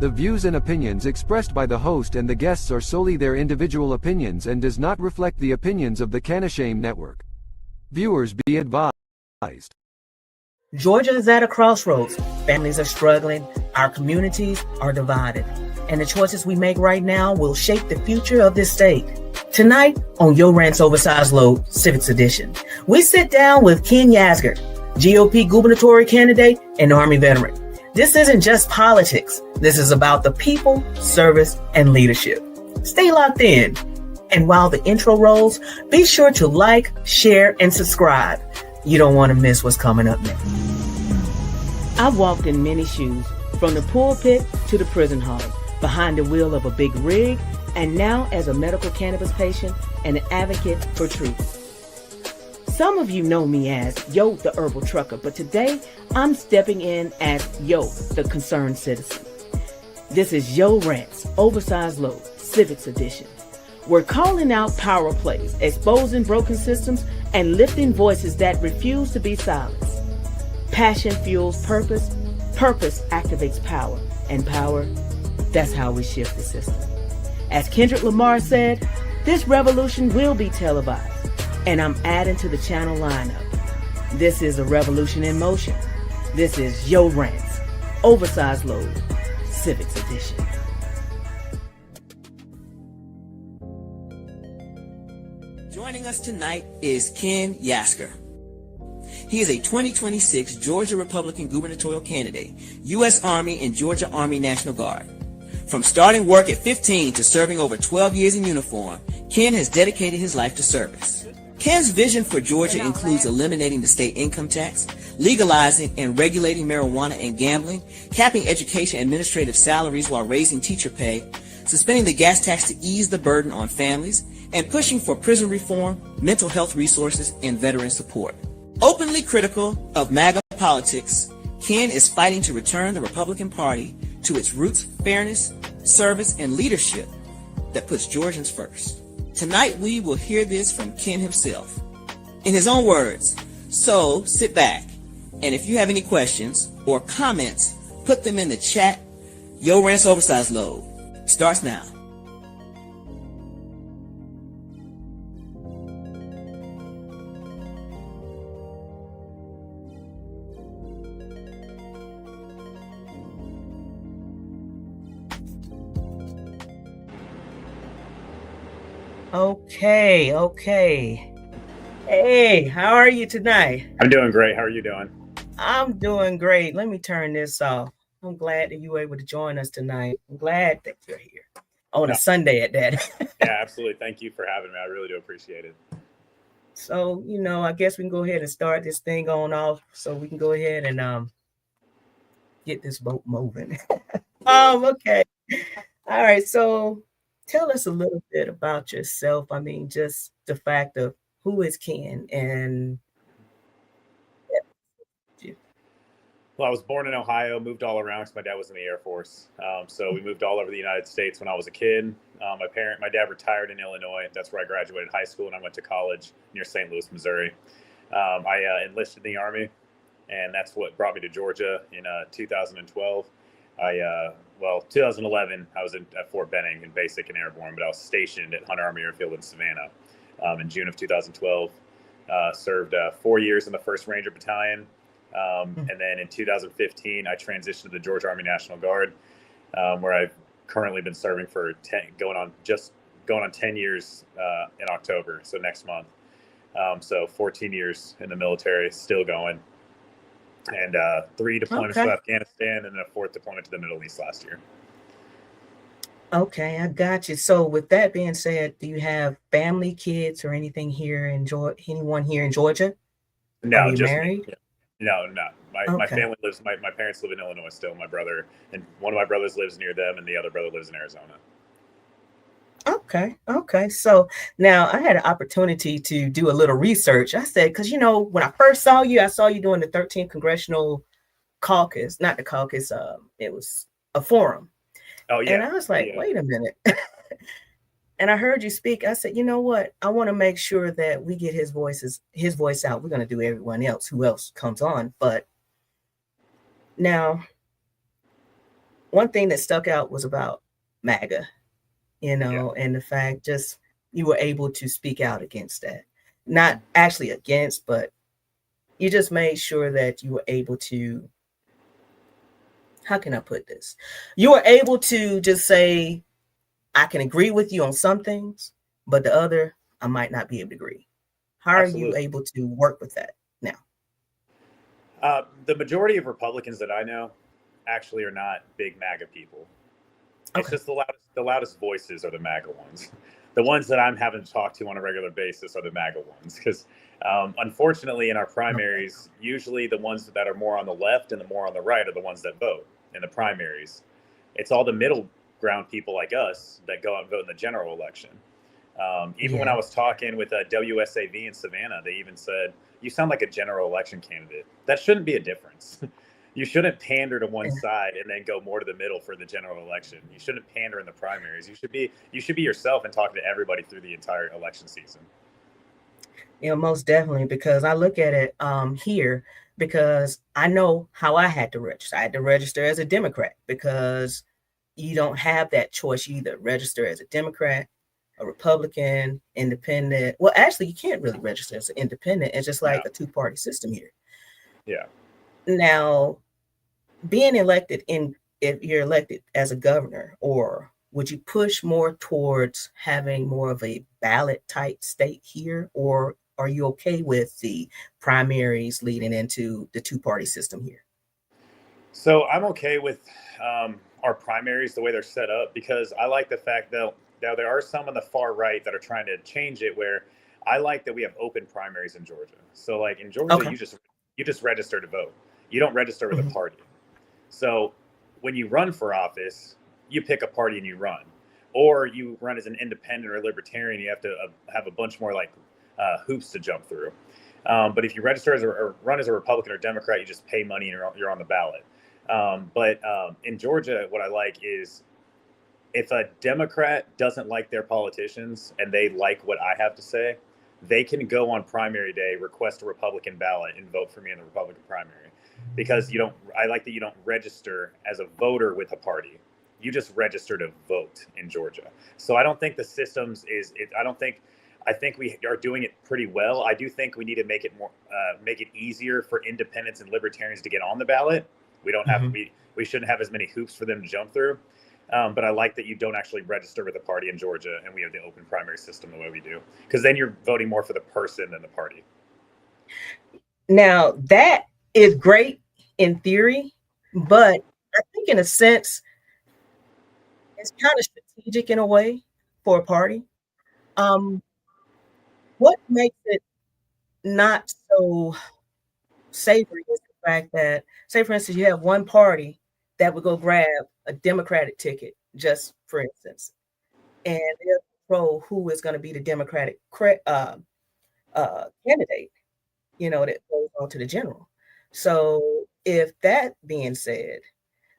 The views and opinions expressed by the host and the guests are solely their individual opinions and does not reflect the opinions of the Canashame Network. Viewers be advised. Georgia is at a crossroads. Families are struggling, our communities are divided, and the choices we make right now will shape the future of this state. Tonight on Yo Rants Oversized Load, Civics Edition, we sit down with Ken Yasger, GOP gubernatorial candidate and Army veteran. This isn't just politics. This is about the people, service, and leadership. Stay locked in. And while the intro rolls, be sure to like, share, and subscribe. You don't want to miss what's coming up next. I've walked in many shoes, from the pulpit to the prison halls, behind the wheel of a big rig, and now as a medical cannabis patient and an advocate for truth. Some of you know me as Yo, the herbal trucker, but today I'm stepping in as Yo, the concerned citizen. This is Yo Rants Oversized Load, Civics Edition. We're calling out power plays, exposing broken systems, and lifting voices that refuse to be silenced. Passion fuels purpose, purpose activates power, and power, that's how we shift the system. As Kendrick Lamar said, this revolution will be televised, and I'm adding to the channel lineup. This is a revolution in motion. This is Yo Rants Oversized Load, Civics Edition. Joining us tonight is Ken Yasger. He is a 2026 Georgia Republican gubernatorial candidate, U.S. Army and Georgia Army National Guard. From starting work at 15 to serving over 12 years in uniform, Ken has dedicated his life to service. Ken's vision for Georgia includes eliminating the state income tax, legalizing and regulating marijuana and gambling, capping education administrative salaries while raising teacher pay, suspending the gas tax to ease the burden on families, and pushing for prison reform, mental health resources, and veteran support. Openly critical of MAGA politics, Ken is fighting to return the Republican Party to its roots, fairness, service, and leadership that puts Georgians first. Tonight, we will hear this from Ken himself. In his own words, so sit back, and if you have any questions or comments, put them in the chat. Yo Rants Oversized Load starts now. Okay. Hey, how are you tonight? I'm doing great. How are you doing? I'm doing great. Let me turn this off. I'm glad that you were able to join us tonight. I'm glad that you're here on a Sunday at that. Yeah, absolutely. Thank you for having me. I really do appreciate it. So, I guess we can go ahead and start this thing on off so we can go ahead and get this boat moving. Okay. All right. So tell us a little bit about yourself. I mean, just the fact of who is Ken and. Well, I was born in Ohio, moved all around because my dad was in the Air Force. So we moved all over the United States when I was a kid. My dad retired in Illinois. That's where I graduated high school, and I went to college near St. Louis, Missouri. I enlisted in the Army, and that's what brought me to Georgia in 2012. 2011, I was at Fort Benning in basic and airborne, but I was stationed at Hunter Army Airfield in Savannah in June of 2012. Served 4 years in the 1st Ranger Battalion. And then in 2015, I transitioned to the Georgia Army National Guard, where I've currently been serving for going on 10 years in October, so next month. So 14 years in the military, still going. And 3 deployments to Afghanistan, and then a 4th deployment to the Middle East last year. Okay, I got you. So with that being said, do you have family, kids, or anything here in Georgia? Anyone here in Georgia? No, Are you just married? Me. No. My family lives. My parents live in Illinois still. My brother and one of my brothers lives near them, and the other brother lives in Arizona. Okay. So now I had an opportunity to do a little research. I said, because when I first saw you doing the 13th Congressional Caucus, not the caucus. It was a forum. Oh yeah. And I was like, wait a minute. And I heard you speak. I said, you know what? I want to make sure that we get his voice out. We're going to do everyone else who else comes on. But now one thing that stuck out was about MAGA, and the fact just you were able to speak out against that. Not actually against, but you just made sure that you were able to, how can I put this? You were able to just say, I can agree with you on some things, but the other, I might not be able to agree. How are you able to work with that now? The majority of Republicans that I know actually are not big MAGA people. It's just the loudest voices are the MAGA ones. The ones that I'm having to talk to on a regular basis are the MAGA ones. Because unfortunately, in our primaries, usually the ones that are more on the left and the more on the right are the ones that vote in the primaries. It's all the middle ground people like us that go out and vote in the general election. Even when I was talking with WSAV in Savannah, they even said, you sound like a general election candidate. That shouldn't be a difference. You shouldn't pander to one side and then go more to the middle for the general election. You shouldn't pander in the primaries. You should be yourself and talk to everybody through the entire election season. Most definitely, because I look at it here, because I know how I had to register. I had to register as a Democrat because you don't have that choice. You either register as a Democrat, a Republican, independent. Well, actually, you can't really register as an independent. It's just like a two-party system here. Yeah. Now, being elected if you're elected as a governor, or would you push more towards having more of a ballot type state here, or are you okay with the primaries leading into the two-party system here? So I'm okay with our primaries the way they're set up, because I like the fact that now there are some on the far right that are trying to change it, where I like that we have open primaries in Georgia. So like in Georgia, you just register to vote. You don't register with a party. So when you run for office, you pick a party and you run, or you run as an independent or libertarian. You have to have a bunch more like hoops to jump through. But if you register as or run as a Republican or Democrat, you just pay money and you're on the ballot. But in Georgia, what I like is if a Democrat doesn't like their politicians and they like what I have to say, they can go on primary day, request a Republican ballot, and vote for me in the Republican primary. Because I like that you don't register as a voter with a party. You just register to vote in Georgia. So I don't think the systems I think we are doing it pretty well. I do think we need to make it easier for independents and libertarians to get on the ballot. We don't have we shouldn't have as many hoops for them to jump through. But I like that you don't actually register with a party in Georgia, and we have the open primary system the way we do, because then you're voting more for the person than the party. Now that is great in theory, but I think in a sense, it's kind of strategic in a way for a party. What makes it not so savory is the fact that, say, for instance, you have one party that would go grab a Democratic ticket, just for instance, and they'll control who is going to be the Democratic candidate, that goes on to the general. So if that being said,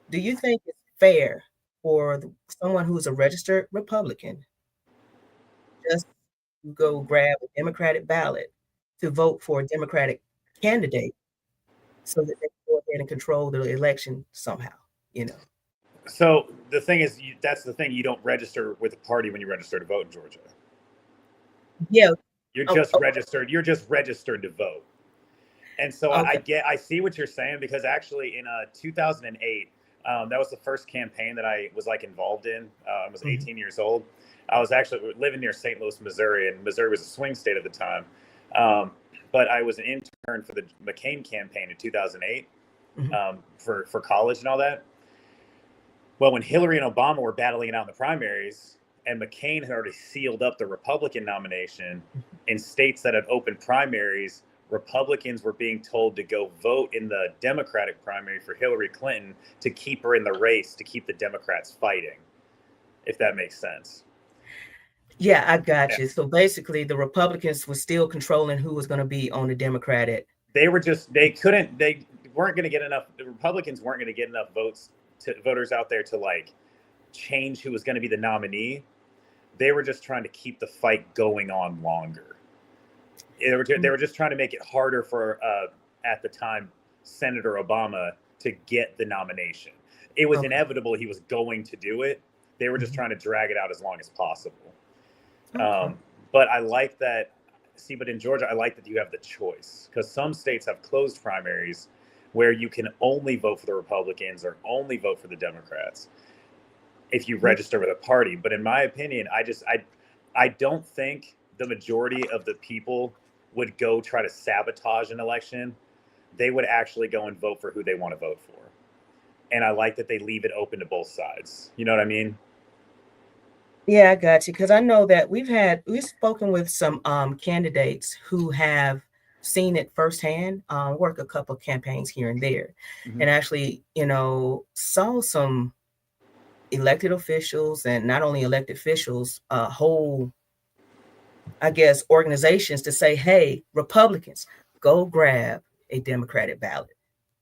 do you think it's fair for someone who's a registered Republican just to go grab a Democratic ballot to vote for a Democratic candidate so that they can go ahead and control the election somehow, So the thing is, that's the thing. You don't register with a party when you register to vote in Georgia. Yeah. You're just registered. You're just registered to vote. And so I see what you're saying, because actually in 2008, that was the first campaign that I was involved in. I was 18 years old. I was actually living near St. Louis, Missouri, and Missouri was a swing state at the time. But I was an intern for the McCain campaign in 2008 for college and all that. Well, when Hillary and Obama were battling it out in the primaries, and McCain had already sealed up the Republican nomination in states that had open primaries, Republicans were being told to go vote in the Democratic primary for Hillary Clinton to keep her in the race, to keep the Democrats fighting, if that makes sense. Yeah, I got you. So basically, the Republicans were still controlling who was going to be on the Democratic. They weren't going to get enough. The Republicans weren't going to get enough voters out there to change who was going to be the nominee. They were just trying to keep the fight going on longer. They were just trying to make it harder for, at the time, Senator Obama to get the nomination. it was inevitable he was going to do it. They were just trying to drag it out as long as possible. But I like that. See, but in Georgia, I like that you have the choice, because some states have closed primaries where you can only vote for the Republicans or only vote for the Democrats if you register with a party. But in my opinion, I don't think the majority of the people would go try to sabotage an election. They would actually go and vote for who they want to vote for. And I like that they leave it open to both sides. You know what I mean? Yeah, I got you. Because I know that we've spoken with some candidates who have seen it firsthand, work a couple of campaigns here and there, and actually, saw some elected officials, and not only elected officials, whole, I guess, organizations to say, hey, Republicans, go grab a Democratic ballot.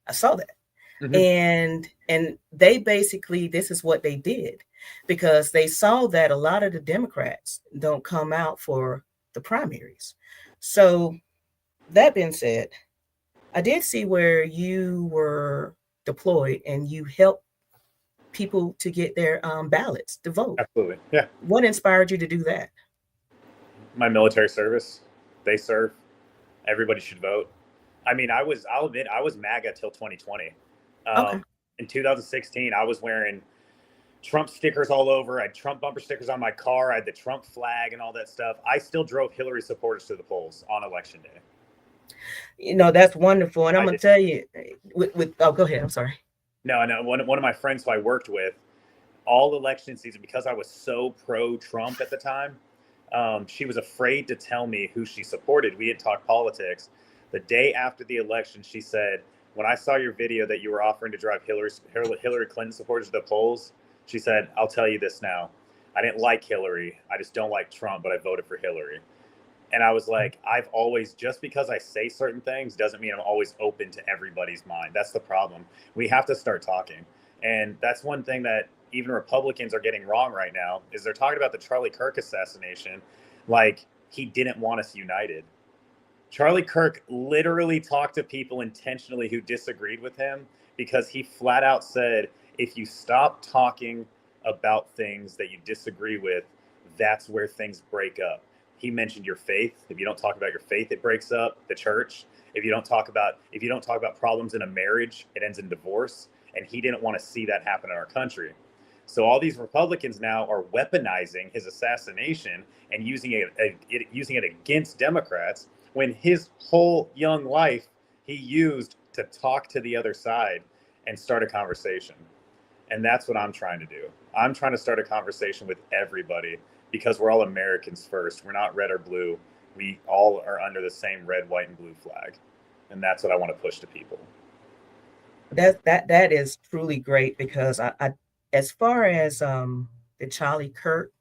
I saw that. And they basically, this is what they did, because they saw that a lot of the Democrats don't come out for the primaries. So that being said, I did see where you were deployed and you helped people to get their ballots to vote. Absolutely. Yeah. What inspired you to do that? My military service. They serve. Everybody should vote. I mean, I'll admit, I was MAGA till 2020. In 2016, I was wearing Trump stickers all over. I had Trump bumper stickers on my car. I had the Trump flag and all that stuff. I still drove Hillary supporters to the polls on election day. That's wonderful. And I'm going to tell you, go ahead. I'm sorry. No. One of my friends who I worked with all election season, because I was so pro-Trump at the time, she was afraid to tell me who she supported. We had talked politics. The day after the election, she said, when I saw your video that you were offering to drive Hillary Clinton supporters to the polls, she said, I'll tell you this now. I didn't like Hillary. I just don't like Trump, but I voted for Hillary. And I was like, I've always, just because I say certain things doesn't mean I'm always open to everybody's mind. That's the problem. We have to start talking. And that's one thing that even Republicans are getting wrong right now, is they're talking about the Charlie Kirk assassination like he didn't want us united. Charlie Kirk literally talked to people intentionally who disagreed with him, because he flat out said, if you stop talking about things that you disagree with, that's where things break up. He mentioned your faith. If you don't talk about your faith, it breaks up. The church. If you don't talk about problems in a marriage, it ends in divorce. And he didn't want to see that happen in our country. So all these Republicans now are weaponizing his assassination and using it against Democrats, when his whole young life he used to talk to the other side and start a conversation. And that's what I'm trying to do. I'm trying to start a conversation with everybody, because we're all Americans first. We're not red or blue. We all are under the same red, white, and blue flag. And that's what I want to push to people. That is truly great, because I as far as the Charlie Kirk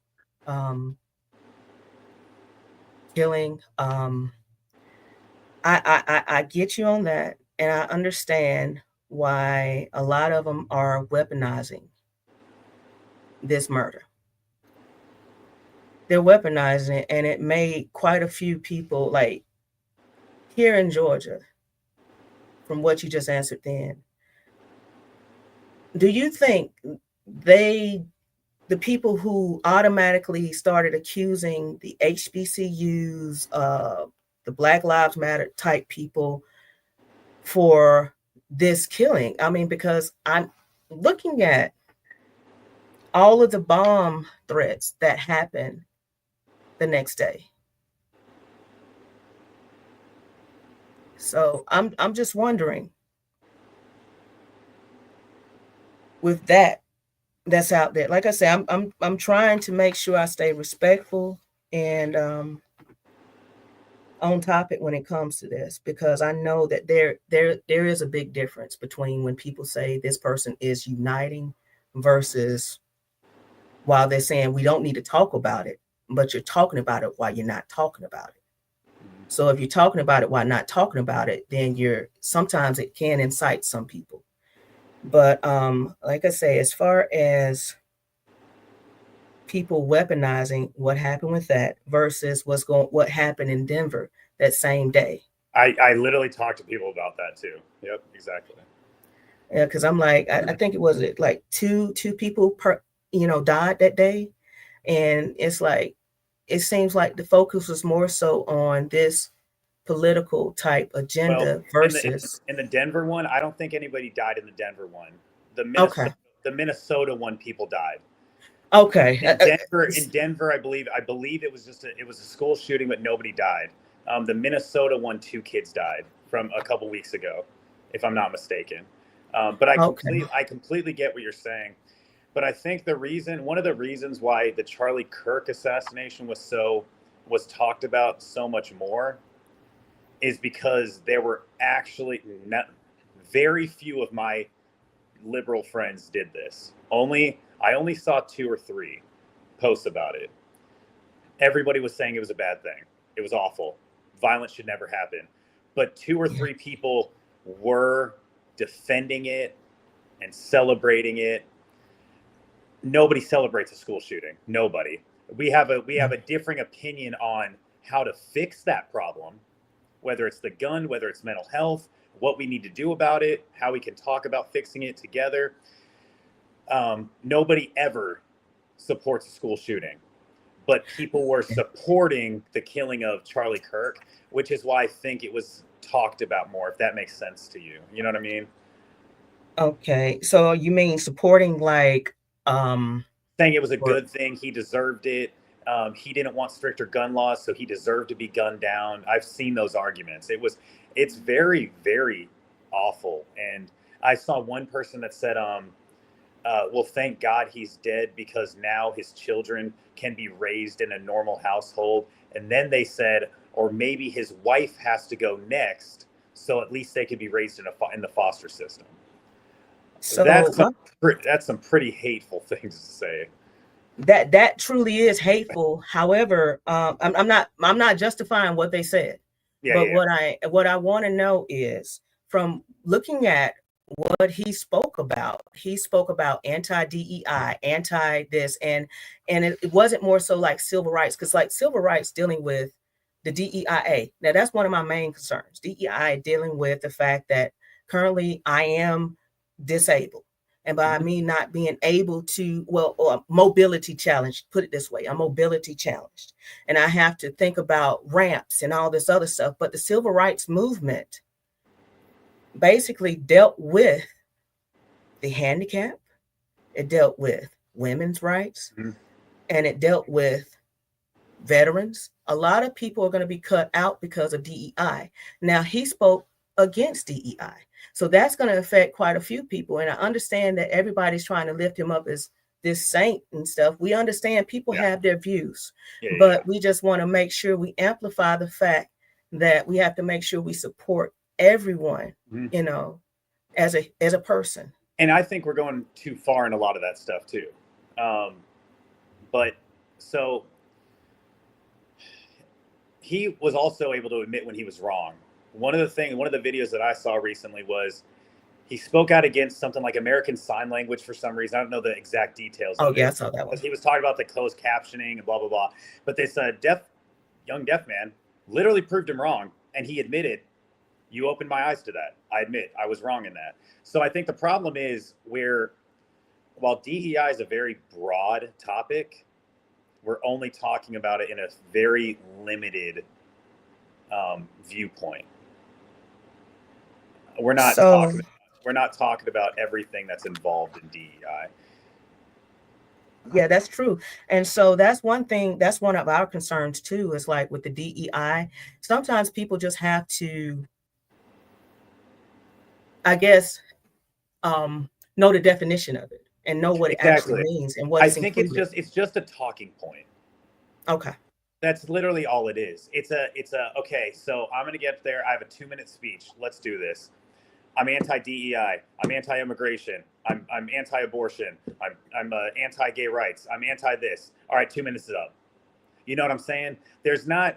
killing, I get you on that, and I understand why a lot of them are weaponizing this murder. They're weaponizing it, and it made quite a few people, like here in Georgia, from what you just answered then. Do you think the people who automatically started accusing the HBCUs, the Black Lives Matter type people for this killing? I mean, because I'm looking at all of the bomb threats that happened the next day. So I'm just wondering, with that's out there. Like I say, I'm trying to make sure I stay respectful and on topic when it comes to this, because I know that there is a big difference between when people say this person is uniting versus while they're saying we don't need to talk about it, but you're talking about it while you're not talking about it. So if you're talking about it while not talking about it, then sometimes it can incite some people. But like I say, as far as people weaponizing what happened with that versus what happened in Denver that same day. I literally talked to people about that too. Yep, exactly. Yeah, because I'm like, I think it was like two people per, died that day. And it's like, it seems like the focus was more so on this political type Well, agenda in the versus. in the Denver one, I don't think anybody died in the Denver one. The Okay. Minnesota one, people died. Okay. In Denver, I believe it was it was a school shooting, but nobody died. The Minnesota one, two kids died from a couple weeks ago, if I'm not mistaken. But Okay. I completely get what you're saying. But I think one of the reasons why the Charlie Kirk assassination was talked about so much more is because there were actually very few of my liberal friends did this. I only saw two or three posts about it. Everybody was saying it was a bad thing. It was awful. Violence should never happen. But two or Yeah. three people were defending it and celebrating it. Nobody celebrates a school shooting. Nobody. We have a differing opinion on how to fix that problem, whether it's the gun, whether it's mental health, what we need to do about it, how we can talk about fixing it together. Nobody ever supports a school shooting, but people were supporting the killing of Charlie Kirk, which is why I think it was talked about more, if that makes sense to you. You know what I mean? Okay. So you mean supporting like Saying it was a or good thing. He deserved it. He didn't want stricter gun laws, so he deserved to be gunned down. I've seen those arguments. It's very, very awful. And I saw one person that said, well, thank God he's dead because now his children can be raised in a normal household. And then they said, or maybe his wife has to go next, so at least they could be raised in the foster system. so That's some pretty hateful things to say. that truly is hateful. However, I'm not justifying what they said, Yeah, but yeah, what I want to know is from looking at what he spoke about anti-DEI, anti this, and it wasn't more so like civil rights, because like civil rights dealing with the DEIA. Now that's one of my main concerns. DEI dealing with the fact that currently I am disabled. And by me not being able to, well, or mobility challenged, put it this way, I'm mobility challenged. And I have to think about ramps and all this other stuff. But the civil rights movement basically dealt with the handicap, it dealt with women's rights, mm-hmm. and it dealt with veterans. A lot of people are going to be cut out because of DEI. Now, he spoke against DEI. So that's going to affect quite a few people. And I understand that everybody's trying to lift him up as this saint and stuff. We understand people have their views, but we just want to make sure we amplify the fact that we have to make sure we support everyone, as a person. And I think we're going too far in a lot of that stuff too. But so he was also able to admit when he was wrong. One of the videos that I saw recently was he spoke out against something like American Sign Language for some reason. I don't know the exact details of it. Yeah, I saw that one. He was talking about the closed captioning and blah, blah, blah. But this young deaf man literally proved him wrong. And he admitted, you opened my eyes to that. I admit I was wrong in that. So I think the problem is while DEI is a very broad topic, we're only talking about it in a very limited viewpoint. We're not talking about everything that's involved in DEI. Yeah, that's true. And so that's one thing, that's one of our concerns too, is like with the DEI, sometimes people just have to, I guess, know the definition of it and know what it actually means and what it's included. It's just a talking point. Okay. That's literally all it is. It's okay, so I'm going to get there. I have a 2-minute speech. Let's do this. I'm anti-DEI. I'm anti-immigration. I'm anti-abortion. I'm anti-gay rights. I'm anti-this. All right, 2 minutes is up. You know what I'm saying?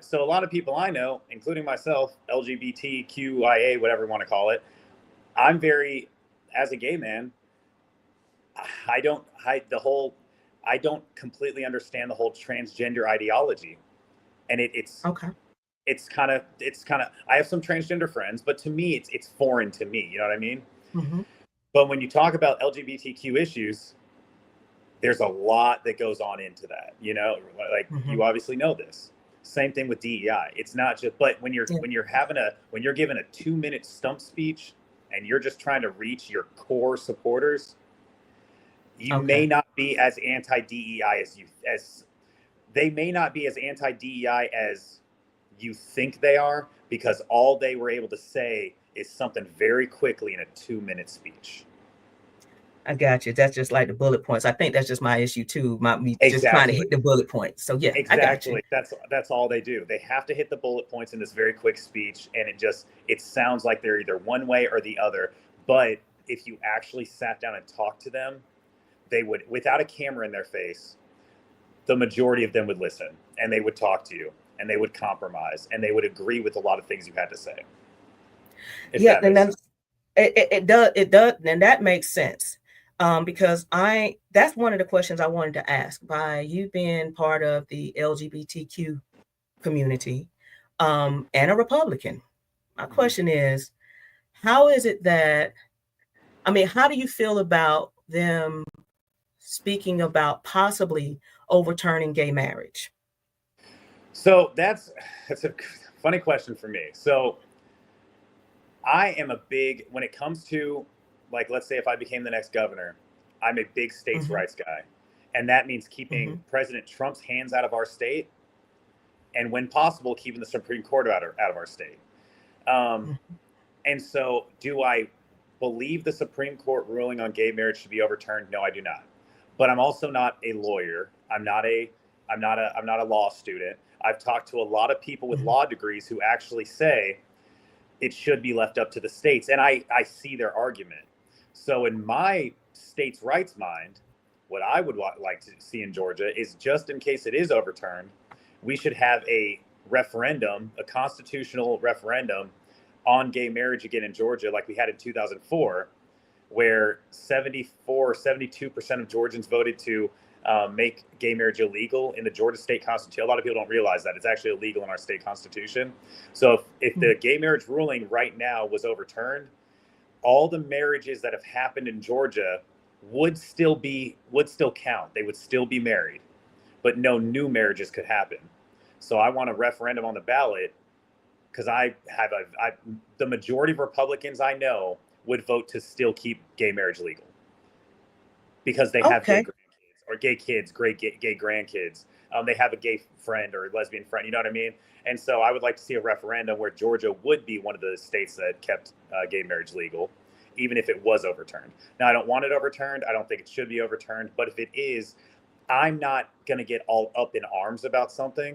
So a lot of people I know, including myself, LGBTQIA, whatever you want to call it, as a gay man, I don't completely understand the whole transgender ideology. And it's okay. It's kind of I have some transgender friends, but to me it's foreign to me. You know what I mean? Mm-hmm. But when you talk about LGBTQ issues, there's a lot that goes on into that. You know, like you obviously know this. Same thing with DEI. It's not just, but when you're given a 2-minute stump speech and you're just trying to reach your core supporters, you may not be as anti-DEI as they may not be as anti-DEI as you think they are, because all they were able to say is something very quickly in a 2-minute speech. I got you. That's just like the bullet points. I think that's just my issue too. Me just trying to hit the bullet points. So yeah, exactly. I got you. That's all they do. They have to hit the bullet points in this very quick speech, and it sounds like they're either one way or the other. But if you actually sat down and talked to them, they would, without a camera in their face, the majority of them would listen, and they would talk to you, and they would compromise, and they would agree with a lot of things you had to say. Yeah, and then it does, and that makes sense. Because that's one of the questions I wanted to ask. By you being part of the LGBTQ community, and a Republican, my question is, how is it that, how do you feel about them speaking about possibly overturning gay marriage? So that's a funny question for me. So I am when it comes to, like, let's say if I became the next governor, I'm a big states' rights guy. And that means keeping President Trump's hands out of our state, and when possible, keeping the Supreme Court out of our state. And so do I believe the Supreme Court ruling on gay marriage should be overturned? No, I do not. But I'm also not a lawyer. I'm not a law student. I've talked to a lot of people with law degrees who actually say it should be left up to the states. And I see their argument. So in my states' rights mind, what I would like to see in Georgia is, just in case it is overturned, we should have a referendum, a constitutional referendum on gay marriage again in Georgia, like we had in 2004, where 72% of Georgians voted to make gay marriage illegal in the Georgia state constitution. A lot of people don't realize that it's actually illegal in our state constitution. So if the gay marriage ruling right now was overturned, all the marriages that have happened in Georgia would still count. They would still be married, but no new marriages could happen. So I want a referendum on the ballot, because the majority of Republicans I know would vote to still keep gay marriage legal, because they have gay grandkids or gay kids, gay grandkids. They have a gay friend or a lesbian friend, you know what I mean? And so I would like to see a referendum where Georgia would be one of the states that kept gay marriage legal, even if it was overturned. Now, I don't want it overturned. I don't think it should be overturned. But if it is, I'm not going to get all up in arms about something.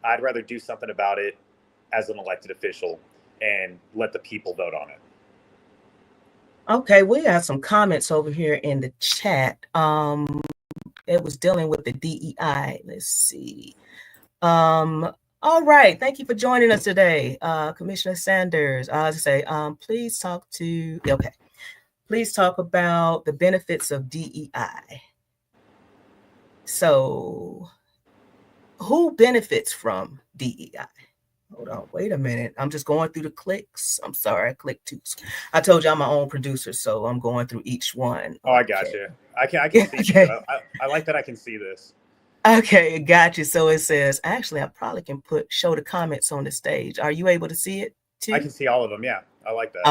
I'd rather do something about it as an elected official and let the people vote on it. Okay, we have some comments over here in the chat. It was dealing with the DEI. Let's see. All right. Thank you for joining us today, Commissioner Sanders. I was say, please talk about the benefits of DEI. So, who benefits from DEI? Hold on, wait a minute. I'm just going through the clicks. I'm sorry, I clicked too. I told you I'm my own producer, so I'm going through each one. Oh, I got you. I can see you. I like that I can see this. Okay, got you. So it says, actually, I probably can show the comments on the stage. Are you able to see it too? I can see all of them. Yeah, I like that.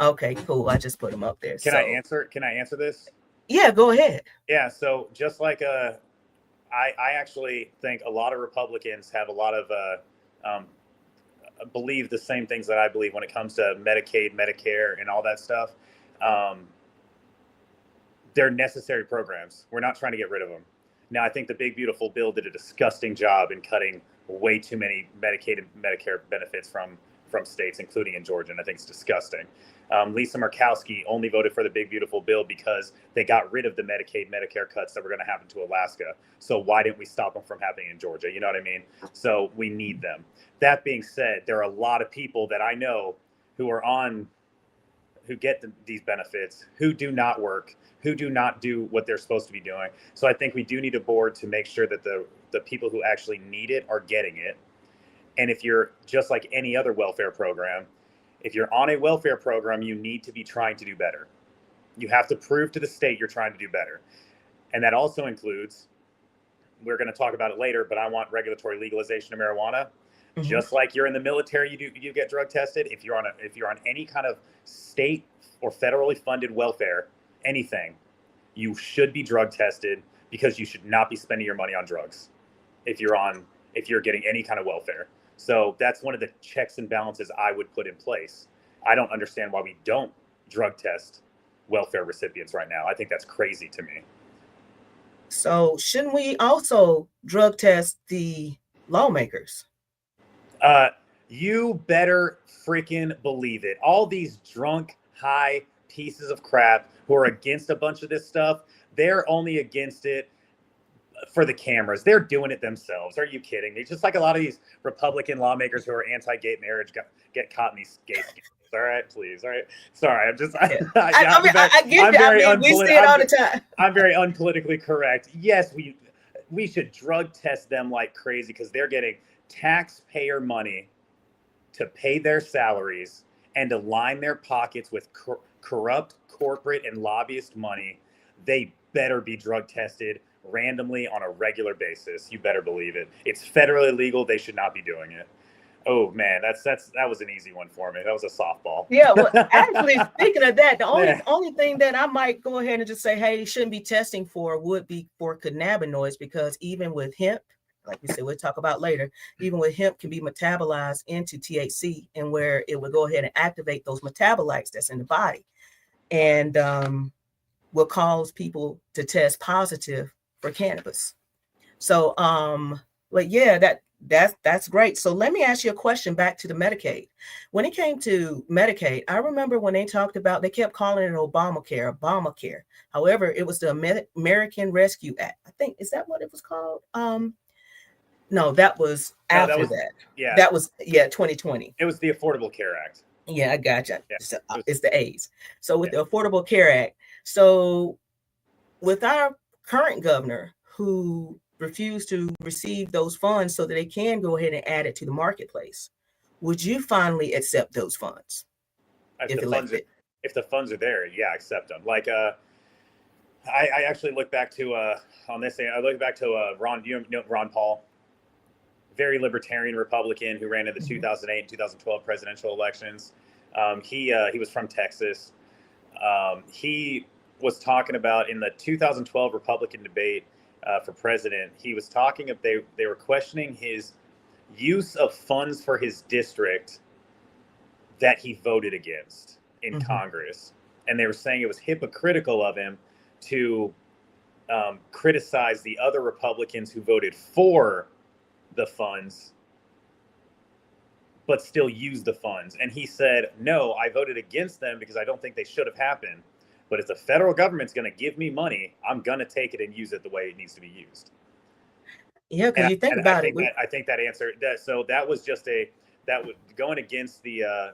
Okay, cool. I just put them up there. Can I answer this? Yeah, go ahead. Yeah. So just like I actually think a lot of Republicans have a lot of believe the same things that I believe when it comes to Medicaid, Medicare, and all that stuff. They're necessary programs. We're not trying to get rid of them. Now, I think the big, beautiful bill did a disgusting job in cutting way too many Medicaid and Medicare benefits from states, including in Georgia, and I think it's disgusting. Lisa Murkowski only voted for the big, beautiful bill because they got rid of the Medicaid, Medicare cuts that were going to happen to Alaska. So why didn't we stop them from happening in Georgia? You know what I mean? So we need them. That being said, there are a lot of people that I know who get these benefits, who do not work, who do not do what they're supposed to be doing. So I think we do need a board to make sure that the people who actually need it are getting it. And if you're just like any other welfare program, if you're on a welfare program, you need to be trying to do better. You have to prove to the state you're trying to do better. And that also includes, we're going to talk about it later, but I want regulatory legalization of marijuana. Mm-hmm. Just like you're in the military, you get drug tested. If you're on any kind of state or federally funded welfare, anything, you should be drug tested, because you should not be spending your money on drugs if you're getting any kind of welfare. So that's one of the checks and balances I would put in place. I don't understand why we don't drug test welfare recipients right now. I think that's crazy to me. So shouldn't we also drug test the lawmakers? You better freaking believe it. All these drunk, high pieces of crap who are against a bunch of this stuff, they're only against it for the cameras. They're doing it themselves. Are you kidding me? Just like a lot of these Republican lawmakers who are anti-gay marriage get caught in these gay scandals. All right, please. All right. Sorry, I'm just. I get it. We see it all the time. I'm very unpolitically correct. Yes, we should drug test them like crazy, because they're getting taxpayer money to pay their salaries and to line their pockets with corrupt corporate and lobbyist money. They better be drug tested randomly on a regular basis. You better believe it. It's federally legal. They should not be doing it. Oh man, that was an easy one for me. That was a softball. Yeah, well, actually, speaking of that, the only thing that I might go ahead and just say, hey, you shouldn't be testing for would be for cannabinoids, because even with hemp, like we said, we'll talk about later, even with hemp can be metabolized into THC, and where it will go ahead and activate those metabolites that's in the body, and will cause people to test positive for cannabis. So, but yeah, that's great. So let me ask you a question back to the Medicaid. When it came to Medicaid, I remember when they talked about, they kept calling it Obamacare. However, it was the American Rescue Act. I think, is that what it was called? No, that was after that. Yeah. That was 2020. It was the Affordable Care Act. Yeah, I gotcha. Yeah. So, it's the A's. So with the Affordable Care Act, so with our current governor who refused to receive those funds so that they can go ahead and add it to the marketplace, would you finally accept those funds? If the funds are there, yeah, accept them. Like, I actually look back to on this thing. I look back to Ron Paul, very libertarian Republican who ran in the 2008 and 2012 presidential elections. He was from Texas. He was talking about in the 2012 Republican debate for president. He was talking of they were questioning his use of funds for his district that he voted against in Congress, and they were saying it was hypocritical of him to criticize the other Republicans who voted for the funds but still use the funds. And he said, no, I voted against them because I don't think they should have happened. But if the federal government's going to give me money, I'm going to take it and use it the way it needs to be used. Yeah, because you think about it. I think that answer. So that was just going against the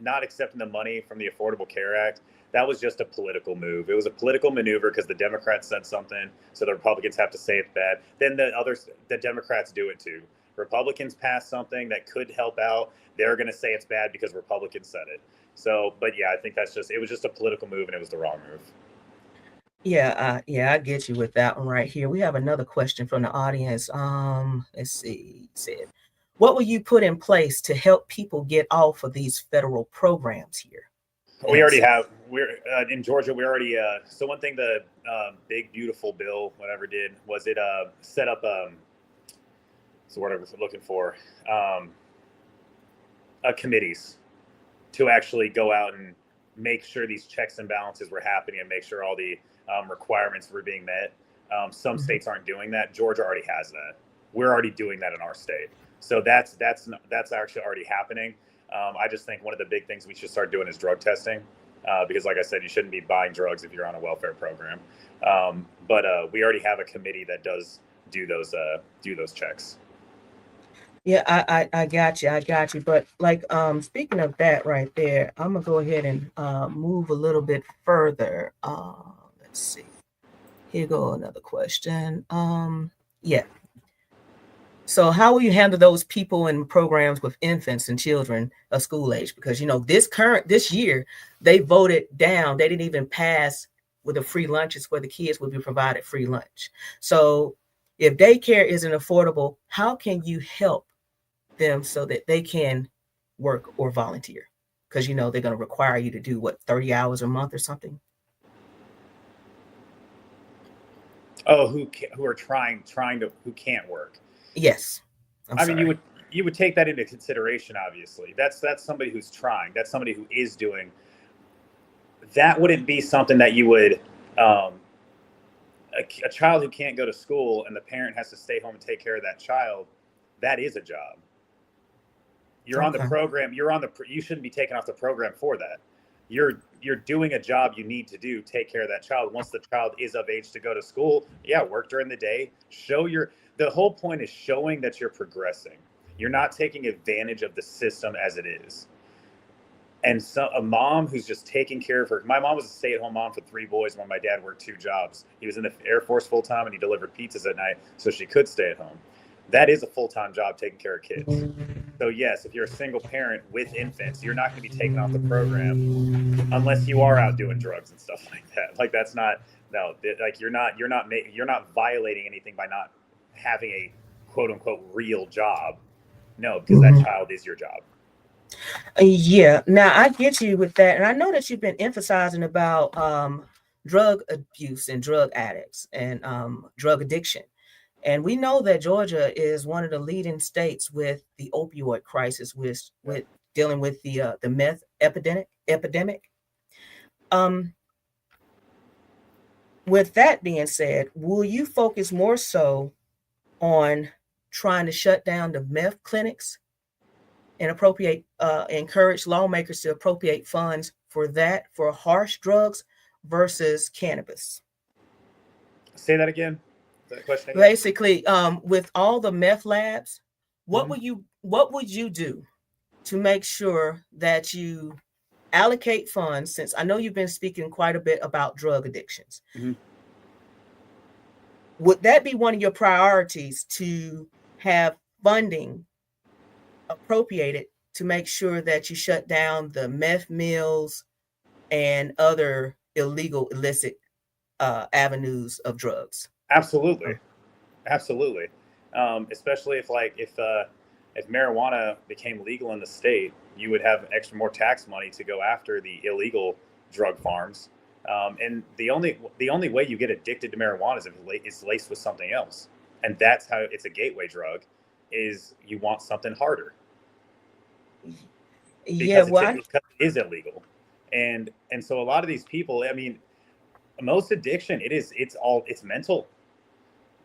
not accepting the money from the Affordable Care Act. That was just a political move. It was a political maneuver because the Democrats said something, so the Republicans have to say it's bad. Then the Democrats do it too. Republicans pass something that could help out, they're going to say it's bad because Republicans said it. So, but yeah, I think it was just a political move, and it was the wrong move. Yeah, I get you with that one right here. We have another question from the audience. Let's see. It said, what will you put in place to help people get off of these federal programs here? We already have. We're in Georgia. We already. So one thing the big beautiful bill, whatever, did was it set up. That's the word I was looking for. Committees to actually go out and make sure these checks and balances were happening and make sure all the requirements were being met. Some states aren't doing that. Georgia already has that. We're already doing that in our state. So that's actually already happening. I just think one of the big things we should start doing is drug testing, because like I said, you shouldn't be buying drugs if you're on a welfare program. But we already have a committee that does do those checks. Yeah, I got you. But like, speaking of that right there, I'm gonna go ahead and move a little bit further. Let's see. Here go another question. Yeah. So how will you handle those people in programs with infants and children of school age? Because, you know, this year, they voted down. They didn't even pass with the free lunches where the kids would be provided free lunch. So if daycare isn't affordable, how can you help them so that they can work or volunteer? Because, you know, they're going to require you to do, what, 30 hours a month or something? Oh, who are trying to who can't work? Yes. I mean, you would take that into consideration. Obviously, that's somebody who's trying. That's somebody who is doing. That wouldn't be something that you would. A child who can't go to school and the parent has to stay home and take care of that child. That is a job. You're on the program. You shouldn't be taken off the program for that. You're doing a job you need to do. Take care of that child. Once the child is of age to go to school, yeah, work during the day. The whole point is showing that you're progressing. You're not taking advantage of the system as it is. And so a mom who's just taking care of her. My mom was a stay-at-home mom for 3 boys when my dad worked 2 jobs. He was in the Air Force full time and he delivered pizzas at night so she could stay at home. That is a full-time job, taking care of kids. So yes, if you're a single parent with infants, you're not going to be taken off the program unless you are out doing drugs and stuff like that. Like that's not like you're not violating anything by not having a quote unquote real job. No, because that child is your job. Yeah. Now I get you with that, and I know that you've been emphasizing about drug abuse and drug addicts and drug addiction. And we know that Georgia is one of the leading states with the opioid crisis, with dealing with the meth epidemic. With that being said, will you focus more so on trying to shut down the meth clinics and encourage lawmakers to appropriate funds for that, for harsh drugs versus cannabis? Say that again. Question again? Basically, with all the meth labs, what would you do to make sure that you allocate funds? Since I know you've been speaking quite a bit about drug addictions, would that be one of your priorities to have funding appropriated to make sure that you shut down the meth mills and other illicit avenues of drugs? Absolutely. Especially if marijuana became legal in the state, you would have more tax money to go after the illegal drug farms. And the only way you get addicted to marijuana is if it's laced with something else, and that's how it's a gateway drug. Is you want something harder. Because it is illegal, and so a lot of these people. I mean, most addiction it's mental.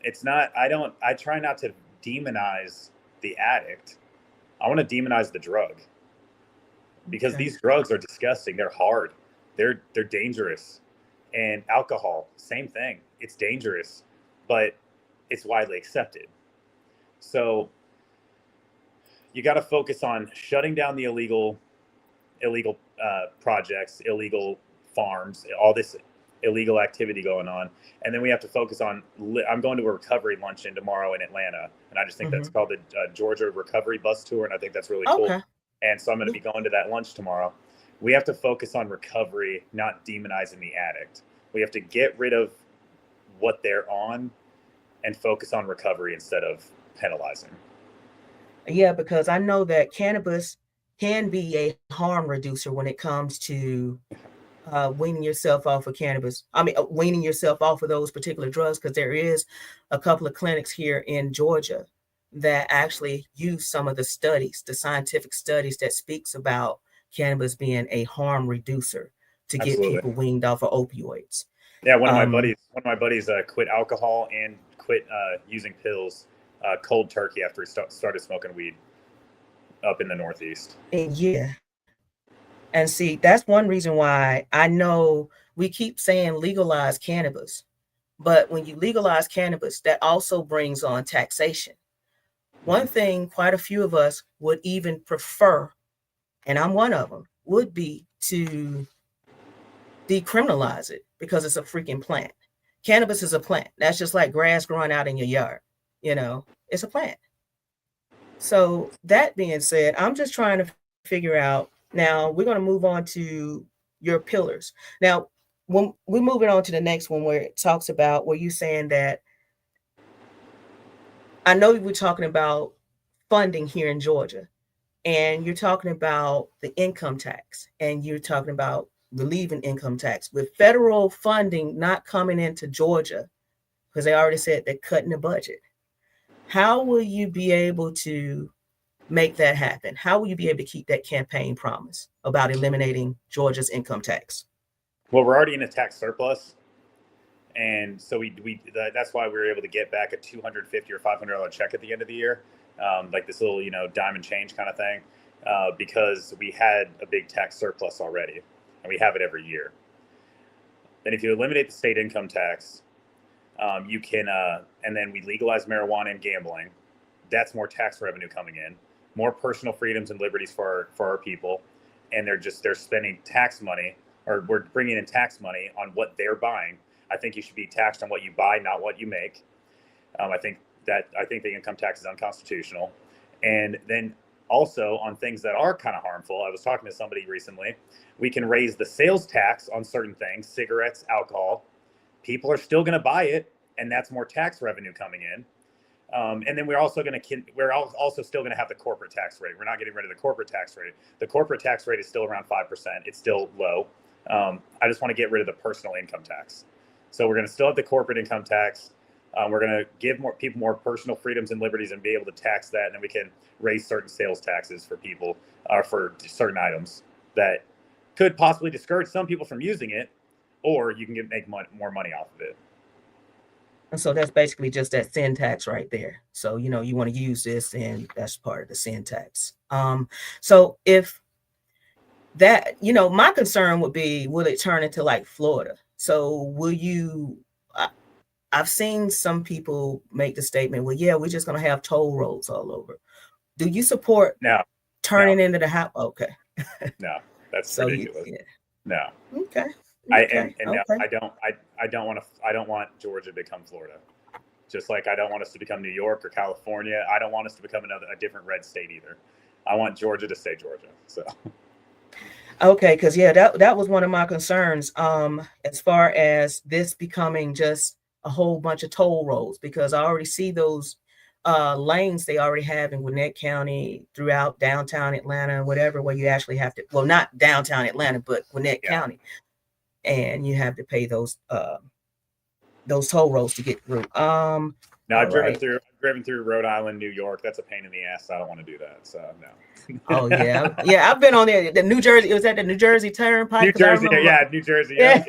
It's not. I try not to demonize the addict. I want to demonize the drug, because these drugs are disgusting. They're hard. They're dangerous. And alcohol, same thing. It's dangerous, but it's widely accepted. So you got to focus on shutting down the illegal projects, illegal farms, all this illegal activity going on. And then we have to focus on, I'm going to a recovery luncheon tomorrow in Atlanta. And I just think that's called the Georgia Recovery Bus Tour. And I think that's really cool. And so I'm going to be going to that lunch tomorrow. We have to focus on recovery, not demonizing the addict. We have to get rid of what they're on and focus on recovery instead of penalizing. Yeah, because I know that cannabis can be a harm reducer when it comes to weaning yourself off of cannabis. I mean, weaning yourself off of those particular drugs, because there is a couple of clinics here in Georgia that actually use some of the studies, the scientific studies that speaks about cannabis being a harm reducer to get people weaned off of opioids. Yeah, one of my buddies quit alcohol and quit using pills cold turkey after he started smoking weed up in the Northeast. Yeah. And see, that's one reason why I know we keep saying legalize cannabis. But when you legalize cannabis, that also brings on taxation. One thing quite a few of us would even prefer, and I'm one of them, would be to decriminalize it, because it's a freaking plant. Cannabis is a plant. That's just like grass growing out in your yard. You know, it's a plant. So that being said, I'm just trying to figure out. Now we're going to move on to your pillars. Now, when we're moving on to the next one, where it talks about where you're saying that I know we're talking about funding here in Georgia, and you're talking about the income tax, and you're talking about relieving income tax with federal funding not coming into Georgia because they already said they're cutting the budget. How will you be able to make that happen? How will you be able to keep that campaign promise about eliminating Georgia's income tax? Well, we're already in a tax surplus, and so that's why we were able to get back a $250 or $500 check at the end of the year, like this little diamond change kind of thing, because we had a big tax surplus already, and we have it every year. Then if you eliminate the state income tax, you can, and then we legalize marijuana and gambling. That's more tax revenue coming in, more personal freedoms and liberties for our people, and they're spending tax money, or we're bringing in tax money on what they're buying. I think you should be taxed on what you buy, not what you make. I think the income tax is unconstitutional, and then also on things that are kind of harmful. I was talking to somebody recently. We can raise the sales tax on certain things, cigarettes, alcohol. People are still going to buy it, and that's more tax revenue coming in. And then we're also still going to have the corporate tax rate. We're not getting rid of the corporate tax rate. The corporate tax rate is still around 5%. It's still low. I just want to get rid of the personal income tax. So we're going to still have the corporate income tax. We're going to give more people more personal freedoms and liberties and be able to tax that. And then we can raise certain sales taxes for people, for certain items that could possibly discourage some people from using it, or you can make more money off of it. And so that's basically just that sin tax right there. So, you want to use this, and that's part of the sin tax. So if that, my concern would be, will it turn into like Florida? So will you, I've seen some people make the statement, well, yeah, we're just going to have toll roads all over. Do you support turning into the house? Okay. No, that's ridiculous. No. Okay. I don't want Georgia to become Florida. Just like I don't want us to become New York or California. I don't want us to become a different red state either. I want Georgia to stay Georgia. So. Okay, because that was one of my concerns, as far as this becoming just a whole bunch of toll roads, because I already see those lanes they already have in Gwinnett County, throughout downtown Atlanta, whatever, where you actually have to, well, not downtown Atlanta, but Gwinnett County, and you have to pay those toll roads to get through. No, I've driven through Rhode Island, New York. That's a pain in the ass. I don't want to do that. So no. Oh yeah, I've been on there. The New Jersey, it was at the New Jersey Turnpike. New Jersey. Yeah.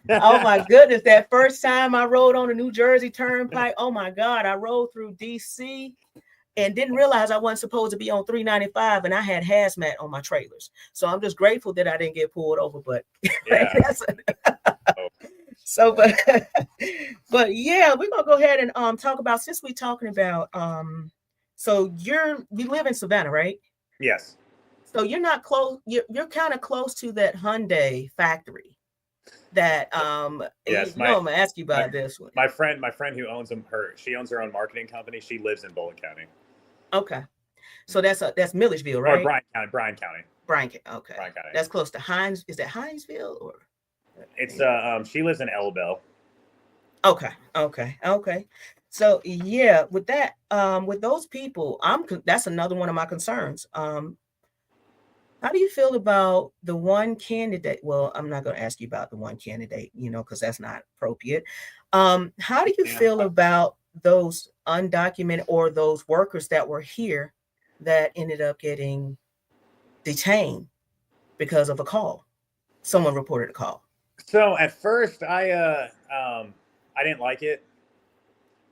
Oh my goodness, that first time I rode on the New Jersey Turnpike, oh my God, I rode through DC and didn't realize I wasn't supposed to be on 395, and I had hazmat on my trailers. So I'm just grateful that I didn't get pulled over. But yeah. So, but yeah, we're gonna go ahead and talk about, since we're talking about so you live in Savannah, right? Yes. So you're not close. You're kind of close to that Hyundai factory. That yes, I'm gonna ask you about this one. My friend who owns them, she owns her own marketing company. She lives in Bullitt County. Okay, so that's Milledgeville, right? Or Bryan County. Okay. Bryan County. That's close to Hines. Is that Hinesville or? It's she lives in Elbel. Okay. So yeah, with that, with those people, that's another one of my concerns. How do you feel about the one candidate? Well, I'm not going to ask you about the one candidate, because that's not appropriate. How do you feel about those undocumented, or those workers that were here that ended up getting detained because of a call? Someone reported a call. So at first, I didn't like it,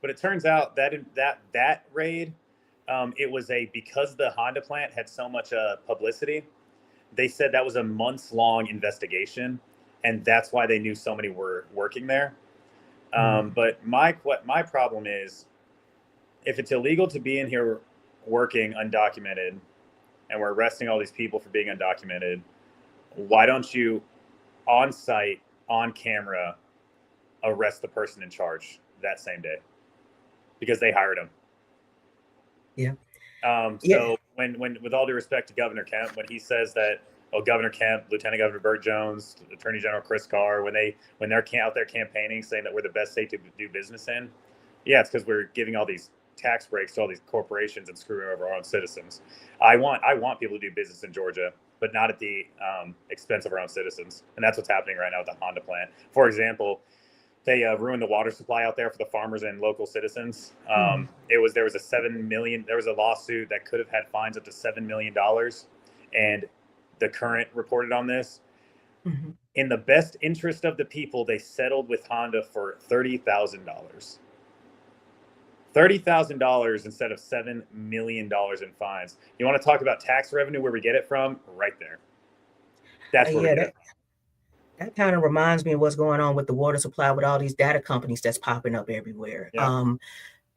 but it turns out that raid, it was because the Honda plant had so much publicity. They said that was a months-long investigation, and that's why they knew so many were working there. But my problem is, if it's illegal to be in here working undocumented, and we're arresting all these people for being undocumented, why don't you, on site, on camera, arrest the person in charge that same day? Because they hired him. Yeah. So when, with all due respect to Governor Kemp, when he says that, Governor Kemp, Lieutenant Governor Burt Jones, Attorney General Chris Carr, when they're out there campaigning saying that we're the best state to do business in, it's because we're giving all these tax breaks to all these corporations and screwing over our own citizens. I want people to do business in Georgia, but not at the expense of our own citizens, and that's what's happening right now with the Honda plant. For example, they ruined the water supply out there for the farmers and local citizens. There was a lawsuit that could have had fines up to $7 million, and the Current reported on this. In the best interest of the people, they settled with Honda for $30,000. $30,000 instead of $7 million in fines. You want to talk about tax revenue, where we get it from? Right there. That's where we get it. That kind of reminds me of what's going on with the water supply with all these data companies that's popping up everywhere. Yeah.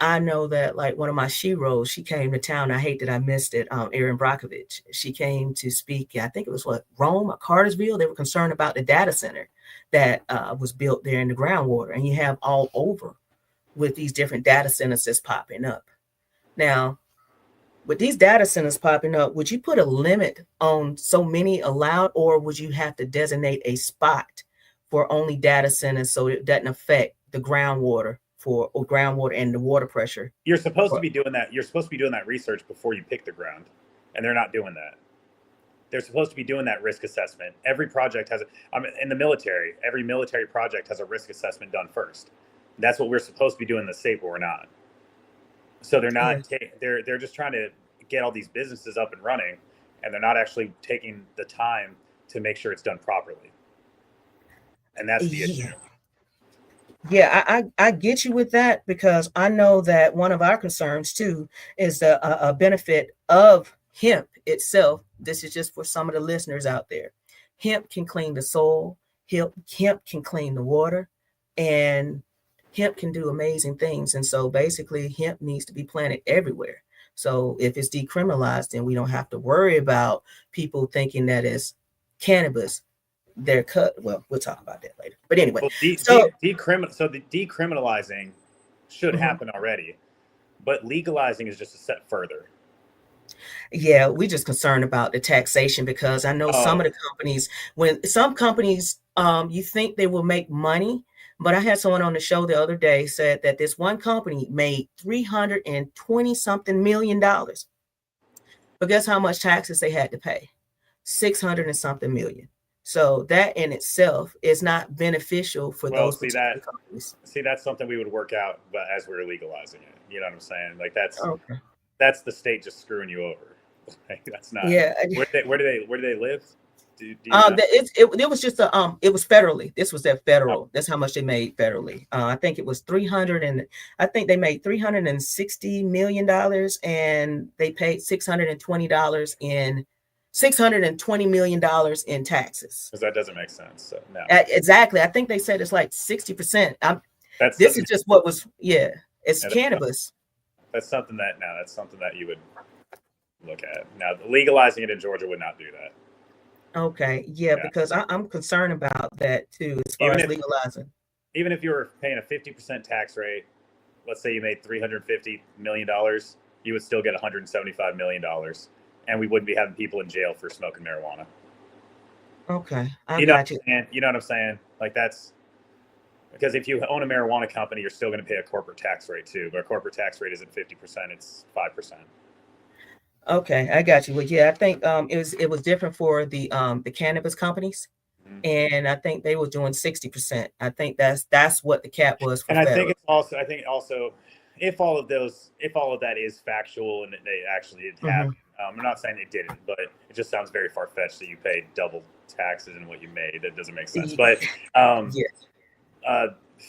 I know that, like, one of my sheroes, she came to town. I hate that I missed it. Erin Brockovich. She came to speak. I think it was Rome or Cartersville. They were concerned about the data center that was built there in the groundwater, and you have all over with these different data centers that's popping up. Now, with these data centers popping up, would you put a limit on so many allowed, or would you have to designate a spot for only data centers so it doesn't affect the groundwater and the water pressure? You're supposed to be doing that. You're supposed to be doing that research before you pick the ground, and they're not doing that. They're supposed to be doing that risk assessment. Every project has in the military, every military project has a risk assessment done first. That's what we're supposed to be doing in the state, but we're not. So they're not. They're just trying to get all these businesses up and running, and they're not actually taking the time to make sure it's done properly. And that's the issue. Yeah, I get you with that, because I know that one of our concerns too is the benefit of hemp itself. This is just for some of the listeners out there. Hemp can clean the soil. Hemp can clean the water, and hemp can do amazing things. And so basically hemp needs to be planted everywhere. So if it's decriminalized, then we don't have to worry about people thinking that it's cannabis. They're cut. Well, we'll talk about that later. But anyway, the decriminalizing should happen already, but legalizing is just a step further. Yeah, we're just concerned about the taxation, because I know some of the companies, when some companies, you think they will make money, but I had someone on the show the other day said that this one company made $320 something million. But guess how much taxes they had to pay? 600 and something million. So that in itself is not beneficial for those particular companies. See, that's something we would work out, but as we were legalizing it, you know what I'm saying? Like that's the state just screwing you over. Like, that's not. Yeah. Where do they live? It was just it was federally. This was their federal. That's how much they made federally. I think it was I think they made $360 million, and they paid $620 million in taxes. Because that doesn't make sense. So, no. Exactly. I think they said it's like 60%. This is just what was. Yeah, it's cannabis. That's something that you would look at. Now, legalizing it in Georgia would not do that. Okay, yeah. Because I'm concerned about that too, as far as legalizing. Even if you were paying a 50% tax rate, let's say you made $350 million, you would still get $175 million, and we wouldn't be having people in jail for smoking marijuana. Okay, you know what I'm saying? Like, that's because if you own a marijuana company, you're still going to pay a corporate tax rate too, but a corporate tax rate isn't 50%; it's 5%. Okay, I got you. Well, yeah, I think it was different for the cannabis companies, and I think they were doing 60%. I think that's what the cap was for. And I think also, if all of that is factual and they actually did happen, I'm not saying it didn't, but it just sounds very far fetched that you paid double taxes in what you made. That doesn't make sense. But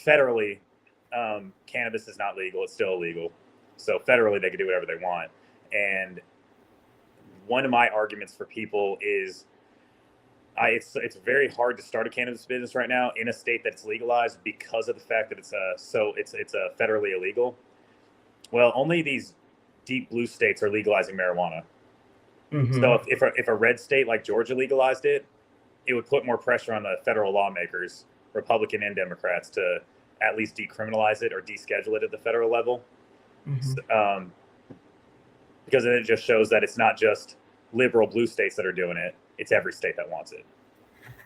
federally, cannabis is not legal; it's still illegal. So federally, they can do whatever they want. And one of my arguments for people is it's very hard to start a cannabis business right now in a state that's legalized because of the fact that it's federally illegal. Well, only these deep blue states are legalizing marijuana. So if a red state like Georgia legalized it, it would put more pressure on the federal lawmakers, Republican and Democrats, to at least decriminalize it or deschedule it at the federal level. because it just shows that it's not just liberal blue states that are doing it. It's every state that wants it.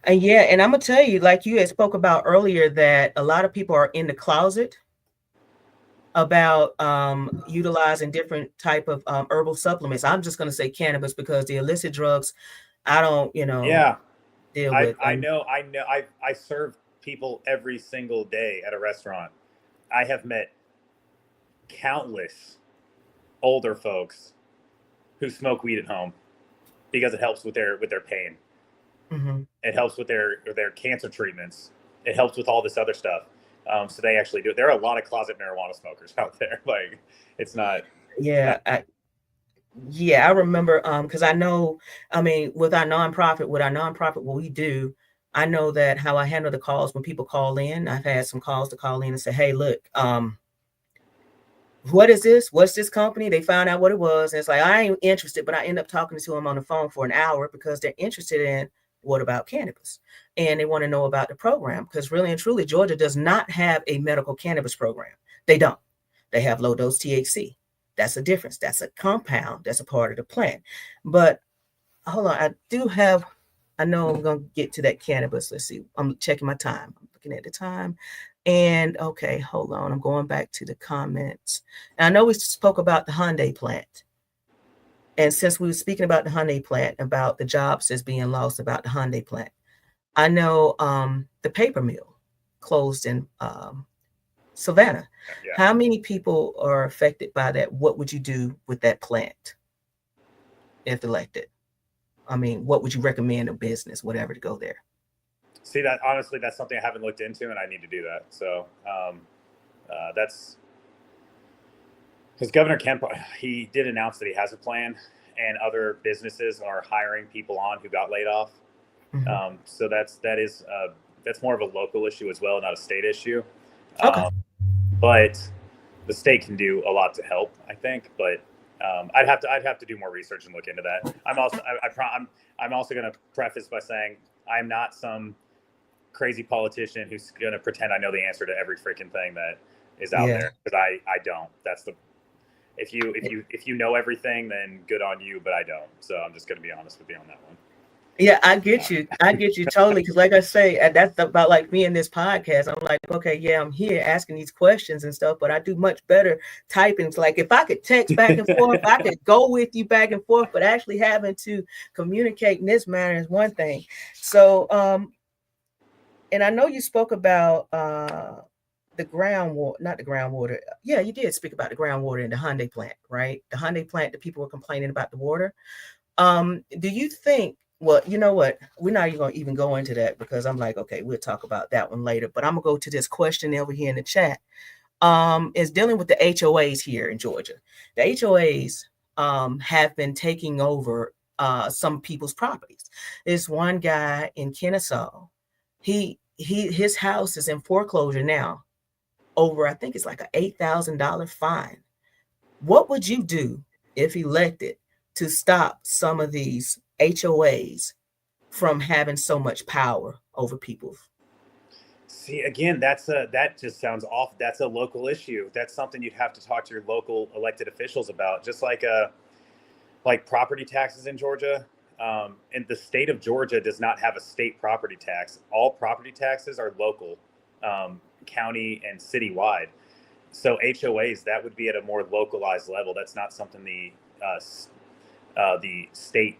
And yeah, and I'm gonna tell you, like you had spoke about earlier, that a lot of people are in the closet about utilizing different type of herbal supplements. I'm just gonna say cannabis because the illicit drugs, I don't, deal with. I know. I serve people every single day at a restaurant. I have met countless older folks who smoke weed at home because it helps with their pain. Mm-hmm. It helps with their cancer treatments. It helps with all this other stuff. So they actually do it. There are a lot of closet marijuana smokers out there. Like, it's not. Yeah, I remember because I know, with our nonprofit, what we do, I know that how I handle the calls when people call in. I've had some calls to call in and say, hey, look, what is this? What's this company? They found out what it was. And it's like, I ain't interested, but I end up talking to them on the phone for an hour because they're interested in what about cannabis? And they want to know about the program because really and truly, Georgia does not have a medical cannabis program. They don't. They have low dose THC. That's a difference. That's a compound. That's a part of the plant. But hold on. I know I'm going to get to that cannabis. Let's see. I'm checking my time. I'm looking at the time. And okay, hold on. I'm going back to the comments. And I know we spoke about the Hyundai plant. And since we were speaking about the Hyundai plant, about the jobs that's being lost, about the Hyundai plant, I know the paper mill closed in Savannah. Yeah. How many people are affected by that? What would you do with that plant if elected? What would you recommend a business, whatever, to go there? See, that honestly, that's something I haven't looked into, and I need to do that. So that's because Governor Kemp, he did announce that he has a plan, and other businesses are hiring people on who got laid off. Mm-hmm. So that's more of a local issue as well, not a state issue. Okay. But the state can do a lot to help, I think. But I'd have to do more research and look into that. I'm also going to preface by saying I'm not some crazy politician who's going to pretend I know the answer to every freaking thing that is out there, because I don't. That's the if you know everything, then good on you, but I don't. So I'm just going to be honest with you on that one. Yeah, I get you totally. Because like I say, that's about like me in this podcast. I'm like, okay, yeah, I'm here asking these questions and stuff, but I do much better typing. It's like if I could text back and forth, I could go with you back and forth, but actually having to communicate in this manner is one thing. So, and I know you spoke about the groundwater, not the groundwater. Yeah, you did speak about the groundwater in the Hyundai plant, right? The Hyundai plant, the people were complaining about the water. Do you think, well, you know what? We're not even going to go into that because I'm like, okay, we'll talk about that one later. But I'm going to go to this question over here in the chat. Is dealing with the HOAs here in Georgia. The HOAs have been taking over some people's properties. There's one guy in Kennesaw. His house is in foreclosure now over, I think it's like an $8,000 fine. What would you do if elected to stop some of these HOAs from having so much power over people? See, again, that just sounds off. That's a local issue. That's something you'd have to talk to your local elected officials about. Just like property taxes in Georgia. And the state of Georgia does not have a state property tax. All property taxes are local, county and citywide. So HOAs, that would be at a more localized level. That's not something the state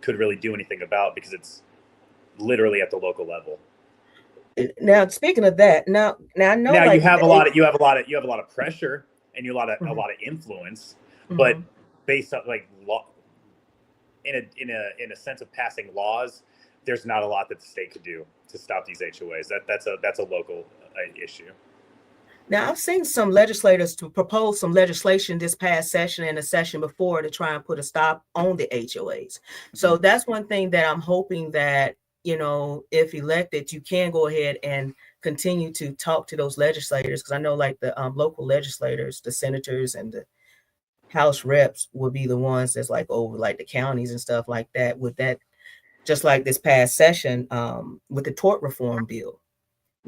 could really do anything about because it's literally at the local level. Now, speaking of that, now I know. Now, like, you have a lot of pressure and a lot of influence, mm-hmm. but based on like law, in a sense of passing laws, there's not a lot that the state could do to stop these HOAs. That's a local issue. Now, I've seen some legislators to propose some legislation this past session and the session before to try and put a stop on the HOAs. So that's one thing that I'm hoping that, if elected, you can go ahead and continue to talk to those legislators, because I know like the local legislators, the senators and the House reps will be the ones that's like over like the counties and stuff like that. With that, just like this past session with the tort reform bill.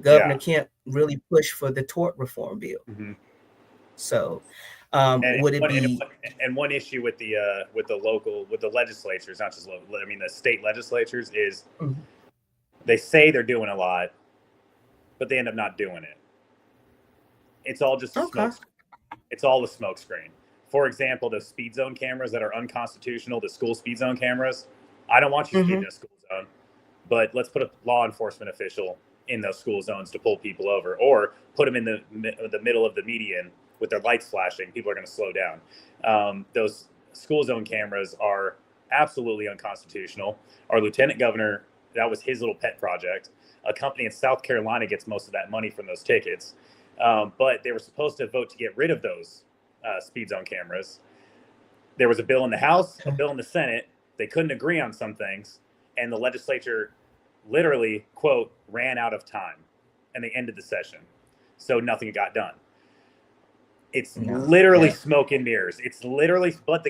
Governor Kemp really pushed for the tort reform bill. Mm-hmm. So And Would it be one issue with the legislatures, not just local, I mean the state legislatures, is they say they're doing a lot, but they end up not doing it. It's all just a okay? smoke. It's all a smoke screen. For example, the speed zone cameras that are unconstitutional, the school speed zone cameras. I don't want you speeding in a school zone, but let's put a law enforcement official in those school zones to pull people over, or put them in the middle of the median with their lights flashing. People are going to slow down. Those school zone cameras are absolutely unconstitutional. Our lieutenant governor, that was his little pet project. A company in South Carolina gets most of that money from those tickets. But they were supposed to vote to get rid of those speed zone cameras. There was a bill in the House, a bill in the Senate. They couldn't agree on some things, and the legislature literally, quote, ran out of time, and they ended the session. So nothing got done. It's literally smoke and mirrors. It's literally, but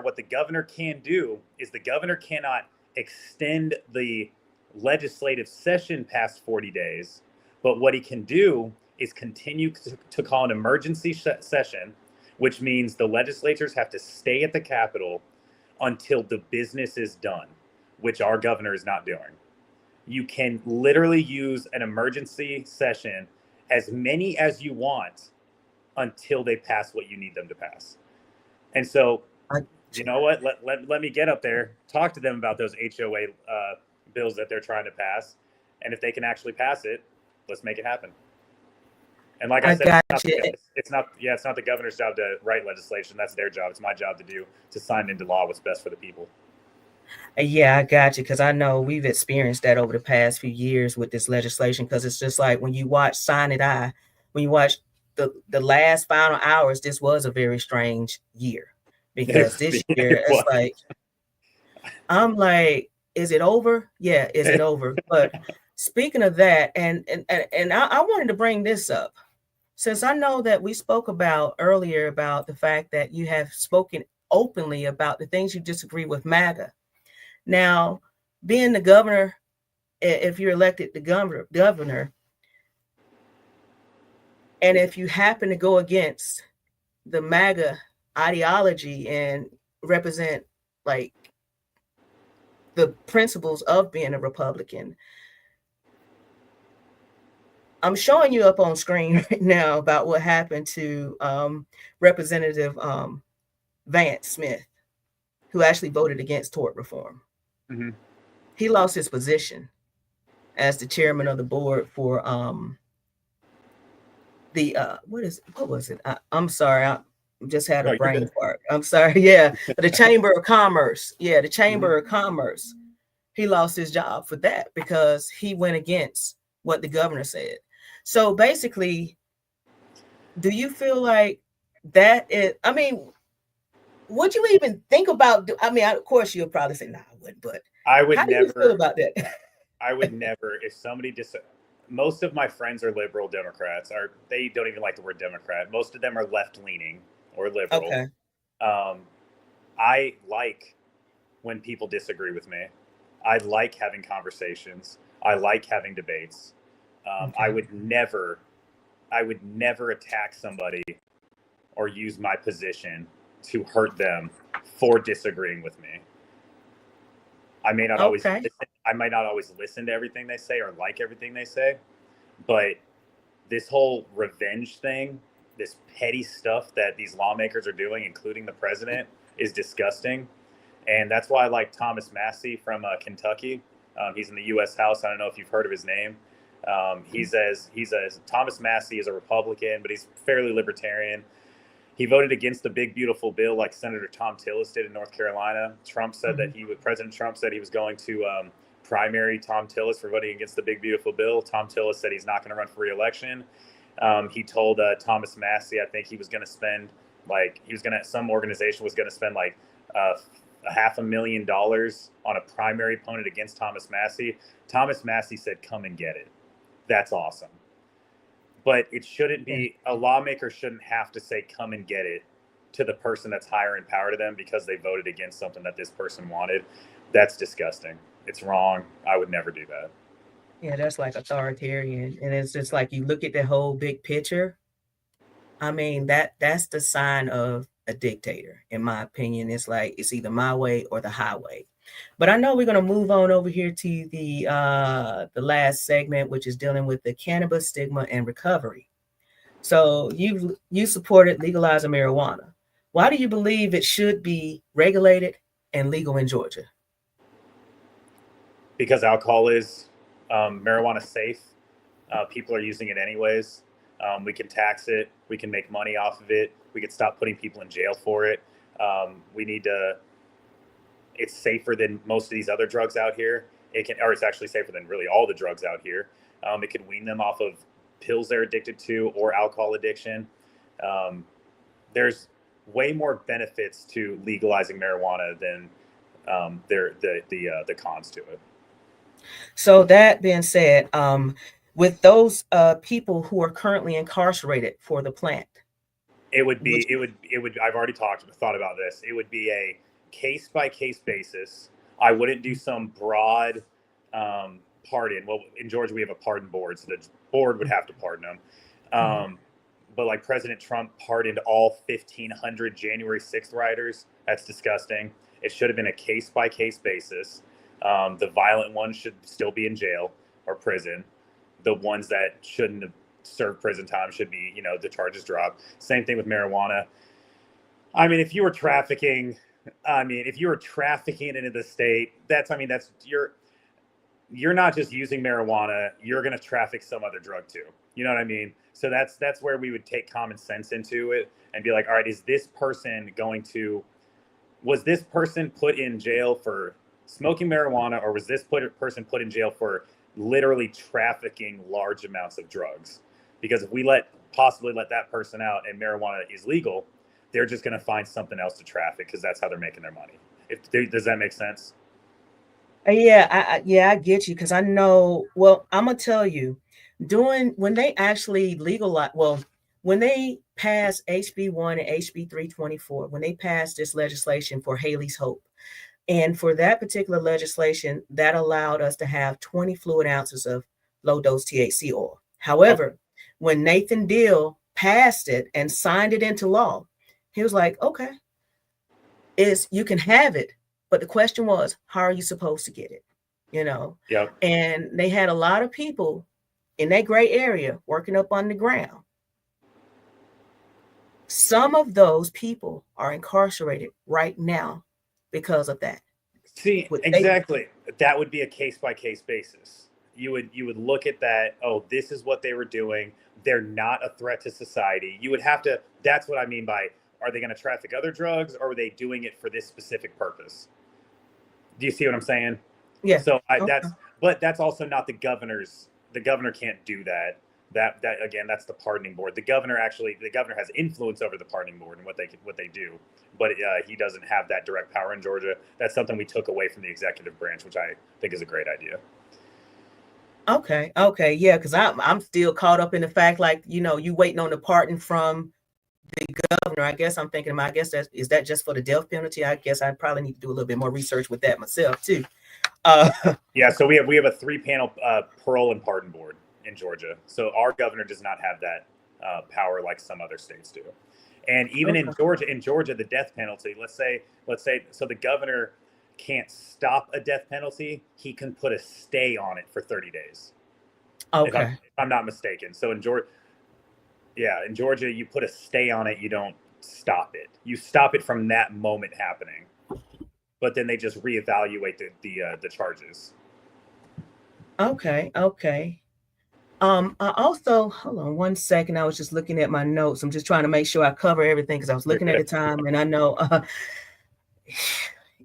what the governor can do is the governor cannot extend the legislative session past 40 days. But what he can do is continue to call an emergency session, which means the legislators have to stay at the Capitol until the business is done, which our governor is not doing. You can literally use an emergency session as many as you want until they pass what you need them to pass. And so, you know what? Let me get up there, talk to them about those HOA bills that they're trying to pass. And if they can actually pass it, let's make it happen. And like I said, it's not the governor's job to write legislation. That's their job. It's my job to sign into law what's best for the people. Yeah, I got you, because I know we've experienced that over the past few years with this legislation, because it's just like when you watch Sign It I, when you watch the last final hours, this was a very strange year, because this year it's like, I'm like, is it over? Yeah, is it over? But speaking of that, and I wanted to bring this up, since I know that we spoke about earlier about the fact that you have spoken openly about the things you disagree with MAGA. Now, being the governor, if you're elected the governor, and if you happen to go against the MAGA ideology and represent like the principles of being a Republican, I'm showing you up on screen right now about what happened to Representative Vance Smith, who actually voted against tort reform. Mm-hmm. He lost his position as the chairman of the board for what was it? I'm sorry, I just had a brain fart. I'm sorry. Yeah, the Chamber of Commerce. Yeah, the Chamber of Commerce. He lost his job for that because he went against what the governor said. So basically, do you feel like that is? I mean, would you even think about? I mean, of course, you'll probably say, "No, I wouldn't." But I would how never. Do you feel about that? I would never. If somebody most of my friends are liberal Democrats, or they don't even like the word Democrat. Most of them are left leaning or liberal. Okay. I like when people disagree with me. I like having conversations. I like having debates. Okay. I would never attack somebody or use my position to hurt them for disagreeing with me. I may not always listen. I might not always listen to everything they say or like everything they say, but this whole revenge thing, this petty stuff that these lawmakers are doing, including the president, is disgusting. And that's why I like Thomas Massie from Kentucky. He's in the U.S. House. I don't know if you've heard of his name. Thomas Massie is a Republican, but he's fairly libertarian. He voted against the big, beautiful bill like Senator Tom Tillis did in North Carolina. President Trump said he was going to primary Tom Tillis for voting against the big, beautiful bill. Tom Tillis said he's not going to run for re-election. He told Thomas Massie, I think he was going to spend some organization was going to spend like $500,000 on a primary opponent against Thomas Massie. Thomas Massie said, "Come and get it." That's awesome. But it shouldn't be, a lawmaker shouldn't have to say, "Come and get it," to the person that's higher in power to them because they voted against something that this person wanted. That's disgusting. It's wrong. I would never do that. Yeah, that's like authoritarian. And it's just like you look at the whole big picture. I mean, that's the sign of a dictator, in my opinion. It's like it's either my way or the highway. But I know we're going to move on over here to the last segment, which is dealing with the cannabis stigma and recovery. So you supported legalizing marijuana. Why do you believe it should be regulated and legal in Georgia? Because alcohol is marijuana safe. People are using it anyways. We can tax it. We can make money off of it. We could stop putting people in jail for it. We need to. It's safer than most of these other drugs out here. It's actually safer than really all the drugs out here. It can wean them off of pills they're addicted to or alcohol addiction. There's way more benefits to legalizing marijuana than the cons to it. So that being said, with those people who are currently incarcerated for the plant, it would. I've already thought about this. It would be a case by case basis. I wouldn't do some broad pardon. Well, in Georgia we have a pardon board, so the board would have to pardon them. But like President Trump pardoned all 1,500 January 6th rioters. That's disgusting. It should have been a case by case basis. The violent ones should still be in jail or prison. The ones that shouldn't have served prison time should be, the charges dropped. Same thing with marijuana. I mean, if you were trafficking into the state, you're not just using marijuana, you're going to traffic some other drug too. You know what I mean? So that's where we would take common sense into it and be like, all right, was this person put in jail for smoking marijuana, or was this person put in jail for literally trafficking large amounts of drugs? Because if we possibly let that person out and marijuana is legal, they're just going to find something else to traffic because that's how they're making their money. Does that make sense? Yeah, I get you, because I know. Well, I'm gonna tell you, when they actually legalize, when they passed HB1 and HB 324, when they passed this legislation for Haley's Hope, and for that particular legislation, that allowed us to have 20 fluid ounces of low dose THC oil. However, when Nathan Deal passed it and signed it into law, he was like, okay, you can have it. But the question was, how are you supposed to get it? Yeah. And they had a lot of people in that gray area working up on the ground. Some of those people are incarcerated right now because of that. See, exactly. That would be a case by case basis. You would look at that. Oh, this is what they were doing. They're not a threat to society. You would have to. That's what I mean by, are they going to traffic other drugs, or are they doing it for this specific purpose? Do you see what I'm saying? Yeah. So that's also not the governor's. The governor can't do that. That again, that's the pardoning board. The governor has influence over the pardoning board and what they do, but he doesn't have that direct power in Georgia. That's something we took away from the executive branch, which I think is a great idea. Okay, yeah, because I'm still caught up in the fact, like, you waiting on the pardon from the governor. I guess I'm thinking, is that just for the death penalty? I guess I probably need to do a little bit more research with that myself too. Yeah, so we have a 3-panel parole and pardon board in Georgia. So our governor does not have that power like some other states do. And even in Georgia, the death penalty, let's say, so the governor can't stop a death penalty. He can put a stay on it for 30 days. Okay. If I'm not mistaken. So in Georgia, you put a stay on it. You don't stop it. You stop it from that moment happening. But then they just reevaluate the charges. Okay. I also, hold on one second. I was just looking at my notes. I'm just trying to make sure I cover everything because I was looking at the time, and I know.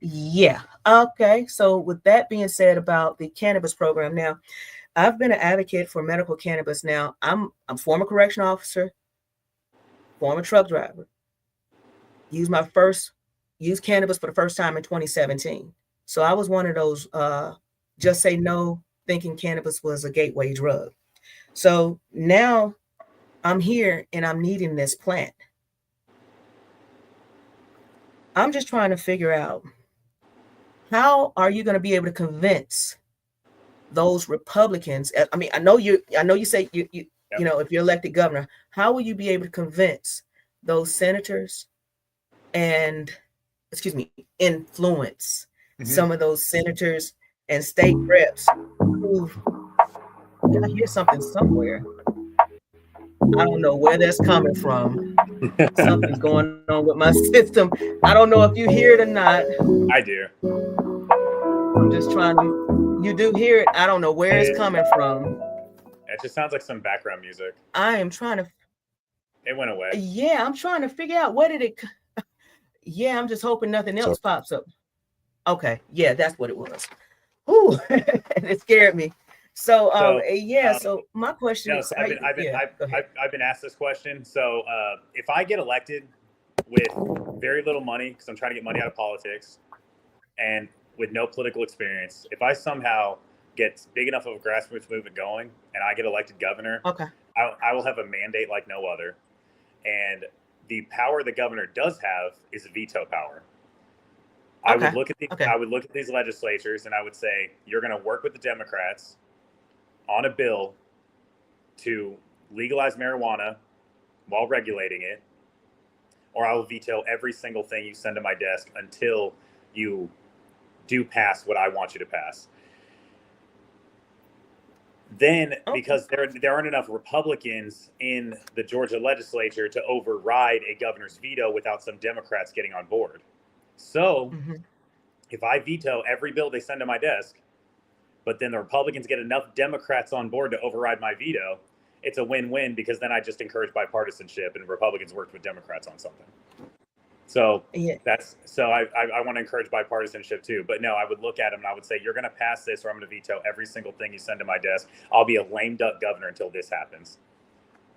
Yeah. Okay. So with that being said about the cannabis program, now I've been an advocate for medical cannabis. Now I'm a former correctional officer, former truck driver. Used cannabis for the first time in 2017. So I was one of those just say no, thinking cannabis was a gateway drug. So now I'm here and I'm needing this plant. I'm just trying to figure out, how are you going to be able to convince those Republicans? I mean, I know you say you you know, if you're elected governor, how will you be able to convince those senators and, influence some of those senators and state reps who, I hear something somewhere. I don't know where that's coming from. Something's going on with my system. I don't know if you hear it or not. I do. I'm just trying to, you do hear it. I don't know where it's coming from. It just sounds like some background music. I am trying to. It went away. Yeah, I'm trying to figure out what did it. Yeah, I'm just hoping nothing else pops up. Okay, yeah, that's what it was. Ooh, it scared me. So my question is, I've been asked this question. So if I get elected with very little money, because I'm trying to get money out of politics, and with no political experience, if I somehow get big enough of a grassroots movement going and I get elected governor, okay, I will have a mandate like no other. And the power the governor does have is veto power. I would look at these legislatures and I would say, you're going to work with the Democrats on a bill to legalize marijuana while regulating it, or I will veto every single thing you send to my desk until you do pass what I want you to pass. Then, because there aren't enough Republicans in the Georgia legislature to override a governor's veto without some Democrats getting on board. So if I veto every bill they send to my desk, but then the Republicans get enough Democrats on board to override my veto, it's a win-win, because then I just encourage bipartisanship and Republicans worked with Democrats on something. So I want to encourage bipartisanship too. But no, I would look at them and I would say, you're going to pass this or I'm going to veto every single thing you send to my desk. I'll be a lame duck governor until this happens.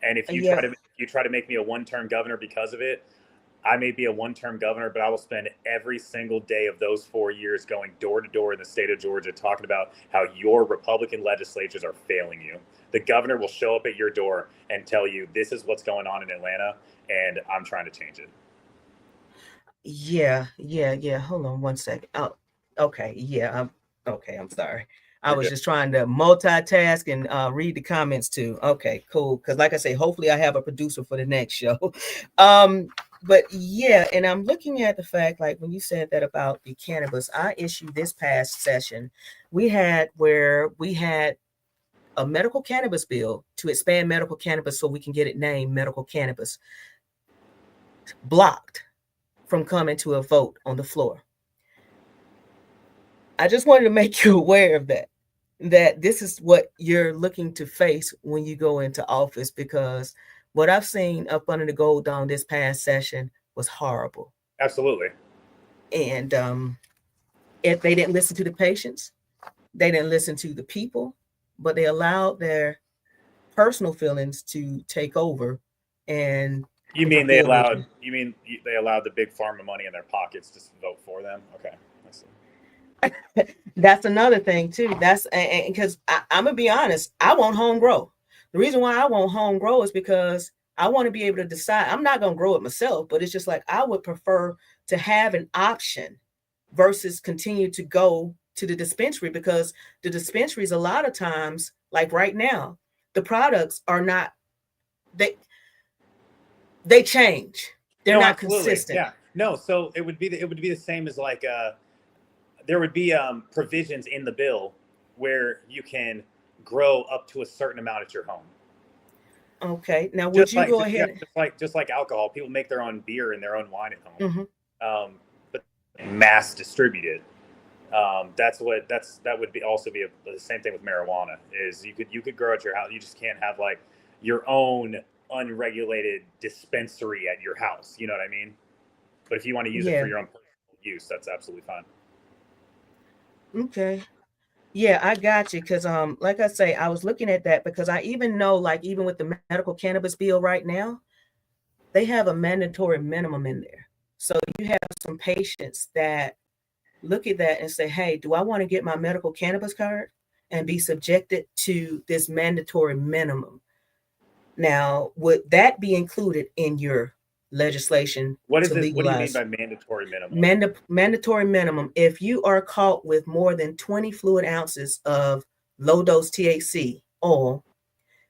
And if you try to make me a one-term governor because of it, I may be a one-term governor, but I will spend every single day of those 4 years going door to door in the state of Georgia talking about how your Republican legislatures are failing you. The governor will show up at your door and tell you, this is what's going on in Atlanta, and I'm trying to change it. Yeah. Hold on one second. Oh, okay. Yeah. I'm sorry. I was just trying to multitask and read the comments too. Okay, cool. Because like I say, hopefully I have a producer for the next show. But yeah, and I'm looking at the fact, like when you said that about the cannabis, I issued this past session, we had a medical cannabis bill to expand medical cannabis so we can get it named medical cannabis, blocked from coming to a vote on the floor. I just wanted to make you aware of that this is what you're looking to face when you go into office, because what I've seen up under the gold dome this past session was horrible. Absolutely. And if they didn't listen to the patients, they didn't listen to the people, but they allowed their personal feelings to take over. And they allowed the big pharma money in their pockets to vote for them? Okay. That's another thing too. That's because I'm gonna be honest, I want home grow. The reason why I want home grow is because I want to be able to decide. I'm not gonna grow it myself, but it's just like I would prefer to have an option versus continue to go to the dispensary, because the dispensaries a lot of times, like right now, the products are not, they change. They're not consistent. Yeah. No, so it would be the same as like there would be provisions in the bill where you can grow up to a certain amount at your home. Okay. Now, would you go ahead? Just like alcohol, people make their own beer and their own wine at home, but mass distributed. That would be the same thing with marijuana. Is you could grow at your house. You just can't have like your own unregulated dispensary at your house. You know what I mean? But if you want to use it for your own personal use, that's absolutely fine. Okay. Yeah, I got you. Because like I say, I was looking at that because I even know, like, even with the medical cannabis bill right now, they have a mandatory minimum in there. So you have some patients that look at that and say, hey, do I want to get my medical cannabis card and be subjected to this mandatory minimum? Now, would that be included in your legislation? What is it? What do you mean by mandatory minimum? Mandatory minimum. If you are caught with more than 20 fluid ounces of low dose THC oil,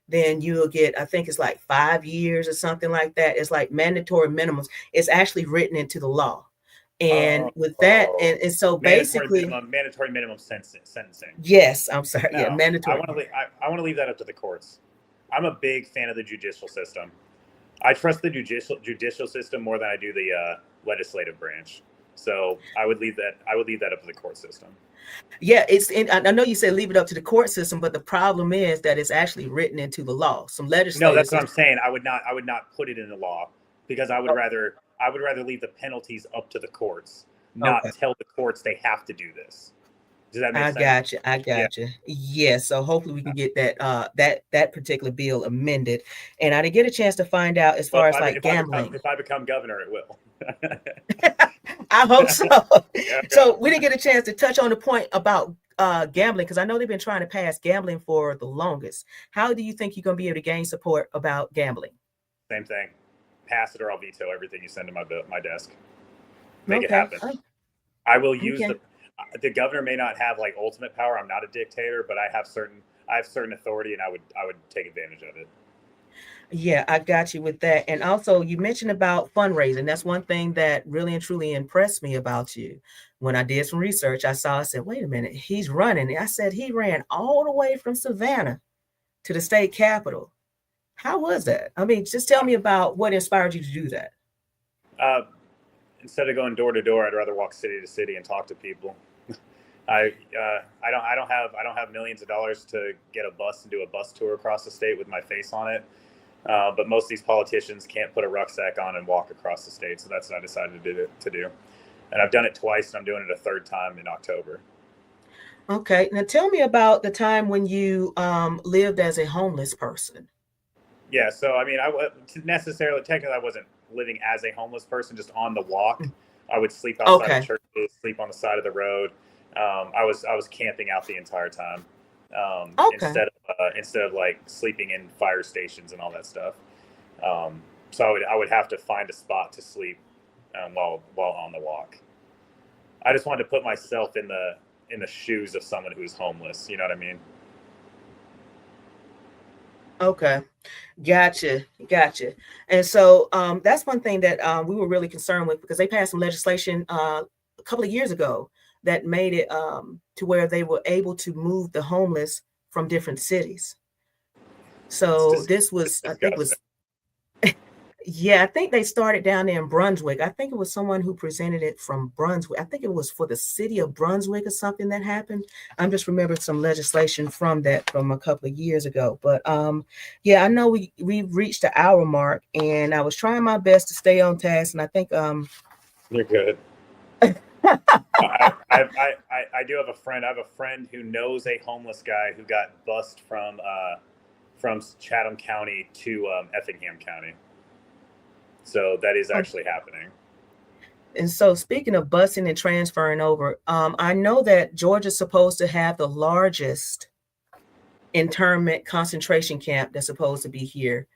then you'll get, I think it's like 5 years or something like that. It's like mandatory minimums. It's actually written into the law. And with that, and so basically mandatory minimum sentencing. Yes, I'm sorry. No, yeah, mandatory. I want to leave that up to the courts. I'm a big fan of the judicial system. I trust the judicial system more than I do the legislative branch. So I would leave that up to the court system. Yeah, I know you said leave it up to the court system, but the problem is that it's actually written into the law. Some legislators. No, that's what I'm saying. I would not put it in the law because I would rather leave the penalties up to the courts, not tell the courts they have to do this. Does that make sense? I got you. Yeah, so hopefully we can get that particular bill amended. And I didn't get a chance to find out as far as like gambling. If I become governor, it will. I hope so. So we didn't get a chance to touch on the point about gambling, because I know they've been trying to pass gambling for the longest. How do you think you're going to be able to gain support about gambling? Same thing. Pass it or I'll veto everything you send to my desk. Make it happen. I will use the governor may not have like ultimate power. I'm not a dictator, but I have certain authority, and I would take advantage of it. Yeah, I got you with that. And also you mentioned about fundraising. That's one thing that really and truly impressed me about you. When I did some research, I said, wait a minute, he's running. I said, he ran all the way from Savannah to the state capitol. How was that? I mean, just tell me about what inspired you to do that. Instead of going door to door, I'd rather walk city to city and talk to people. I don't have millions of dollars to get a bus and do a bus tour across the state with my face on it. But most of these politicians can't put a rucksack on and walk across the state, so that's what I decided to do. And I've done it twice, and I'm doing it a third time in October. Okay, now tell me about the time when you lived as a homeless person. Yeah, so I mean, technically, I wasn't living as a homeless person, just on the walk. I would sleep outside of churches, sleep on the side of the road. I was camping out the entire time. Instead of like sleeping in fire stations and all that stuff. So I would have to find a spot to sleep while on the walk. I just wanted to put myself in the shoes of someone who's homeless. You know what I mean? Okay. Gotcha. And so that's one thing that we were really concerned with, because they passed some legislation a couple of years ago that made it to where they were able to move the homeless from different cities. So this was, I think it was, yeah, I think they started down there in Brunswick. I think it was someone who presented it from Brunswick. I think it was for the city of Brunswick or something that happened. I'm just remembering some legislation from a couple of years ago. But yeah, I know we reached the hour mark, and I was trying my best to stay on task. And I think you're good. I do have a friend. I have a friend who knows a homeless guy who got bused from Chatham County to Effingham County. So that is actually happening. And so speaking of busing and transferring over, I know that Georgia's supposed to have the largest internment concentration camp that's supposed to be here.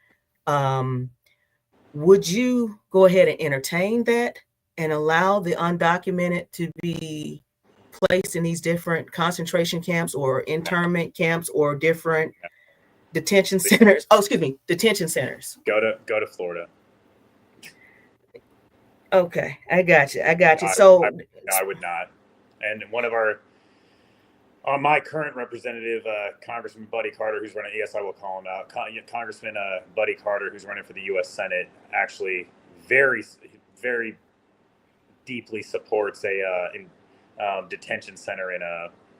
Would you go ahead and entertain that and allow the undocumented to be placed in these different concentration camps or internment camps or different detention centers? Detention centers. Go to Florida. Okay, I got you. So I would not. And my current representative, Congressman Buddy Carter, who's running, yes, I will call him out. Congressman Buddy Carter, who's running for the U.S. Senate, actually very, very deeply supports a detention center in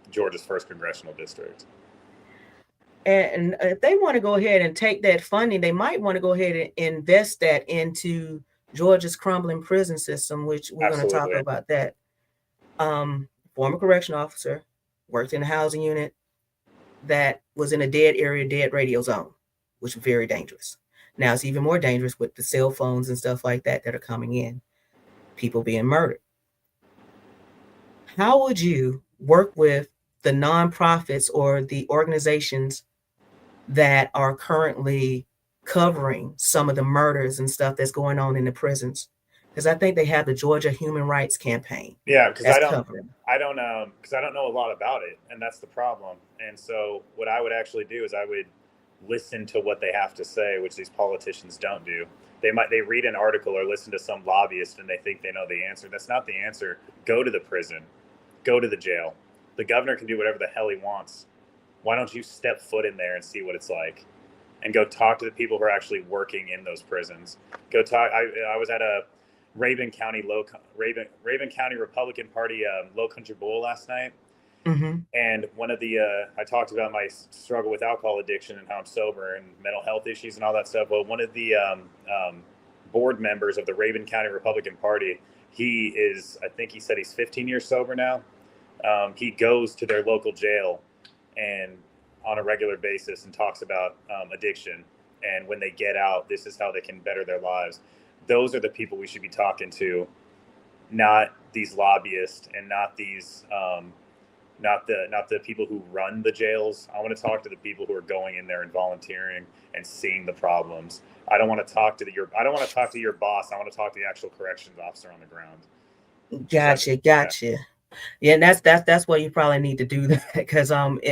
Georgia's 1st Congressional District. And if they want to go ahead and take that funding, they might want to go ahead and invest that into Georgia's crumbling prison system, which we're going to talk about that. Former correctional officer, worked in a housing unit that was in a dead area, dead radio zone, which was very dangerous. Now it's even more dangerous with the cell phones and stuff like that are coming in, people being murdered. How would you work with the nonprofits or the organizations that are currently covering some of the murders and stuff that's going on in the prisons? Because I think they have the Georgia Human Rights Campaign. Yeah, because I don't know a lot about it, and that's the problem. And so what I would actually do is I listen to what they have to say, which these politicians don't do. They read an article or listen to some lobbyist and they think they know the answer. That's not the answer. Go to the prison, go to the jail. The governor can do whatever the hell he wants. Why don't you step foot in there and see what it's like, and go talk to the people who are actually working in those prisons? Go talk. I was at a Raven County Republican Party Low Country Bowl last night. Mm-hmm. And one of the, I talked about my struggle with alcohol addiction and how I'm sober and mental health issues and all that stuff. Well, one of the board members of the Raven County Republican Party, I think he said he's 15 years sober now. He goes to their local jail and on a regular basis and talks about addiction. And when they get out, this is how they can better their lives. Those are the people we should be talking to, not these lobbyists and not these, not the people who run the jails. I want to talk to the people who are going in there and volunteering and seeing the problems. I don't want to talk to your boss. I want to talk to the actual corrections officer on the ground. Gotcha. Yeah, and that's why you probably need to do that, because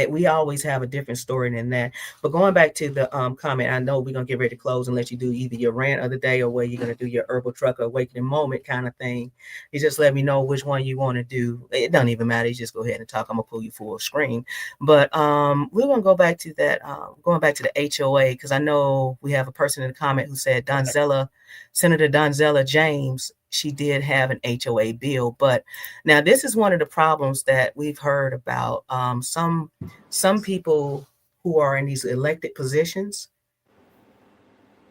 we always have a different story than that. But going back to the comment, I know we're gonna get ready to close and let you do either your rant of the day or where you're gonna do your herbal truck or awakening moment kind of thing. You just let me know which one you want to do. It doesn't even matter. You just go ahead and talk. I'm gonna pull you full screen. But we're gonna go back to that. Going back to the HOA, because I know we have a person in the comment who said Senator Donzella James, she did have an HOA bill. But now this is one of the problems that we've heard about. Some people who are in these elected positions,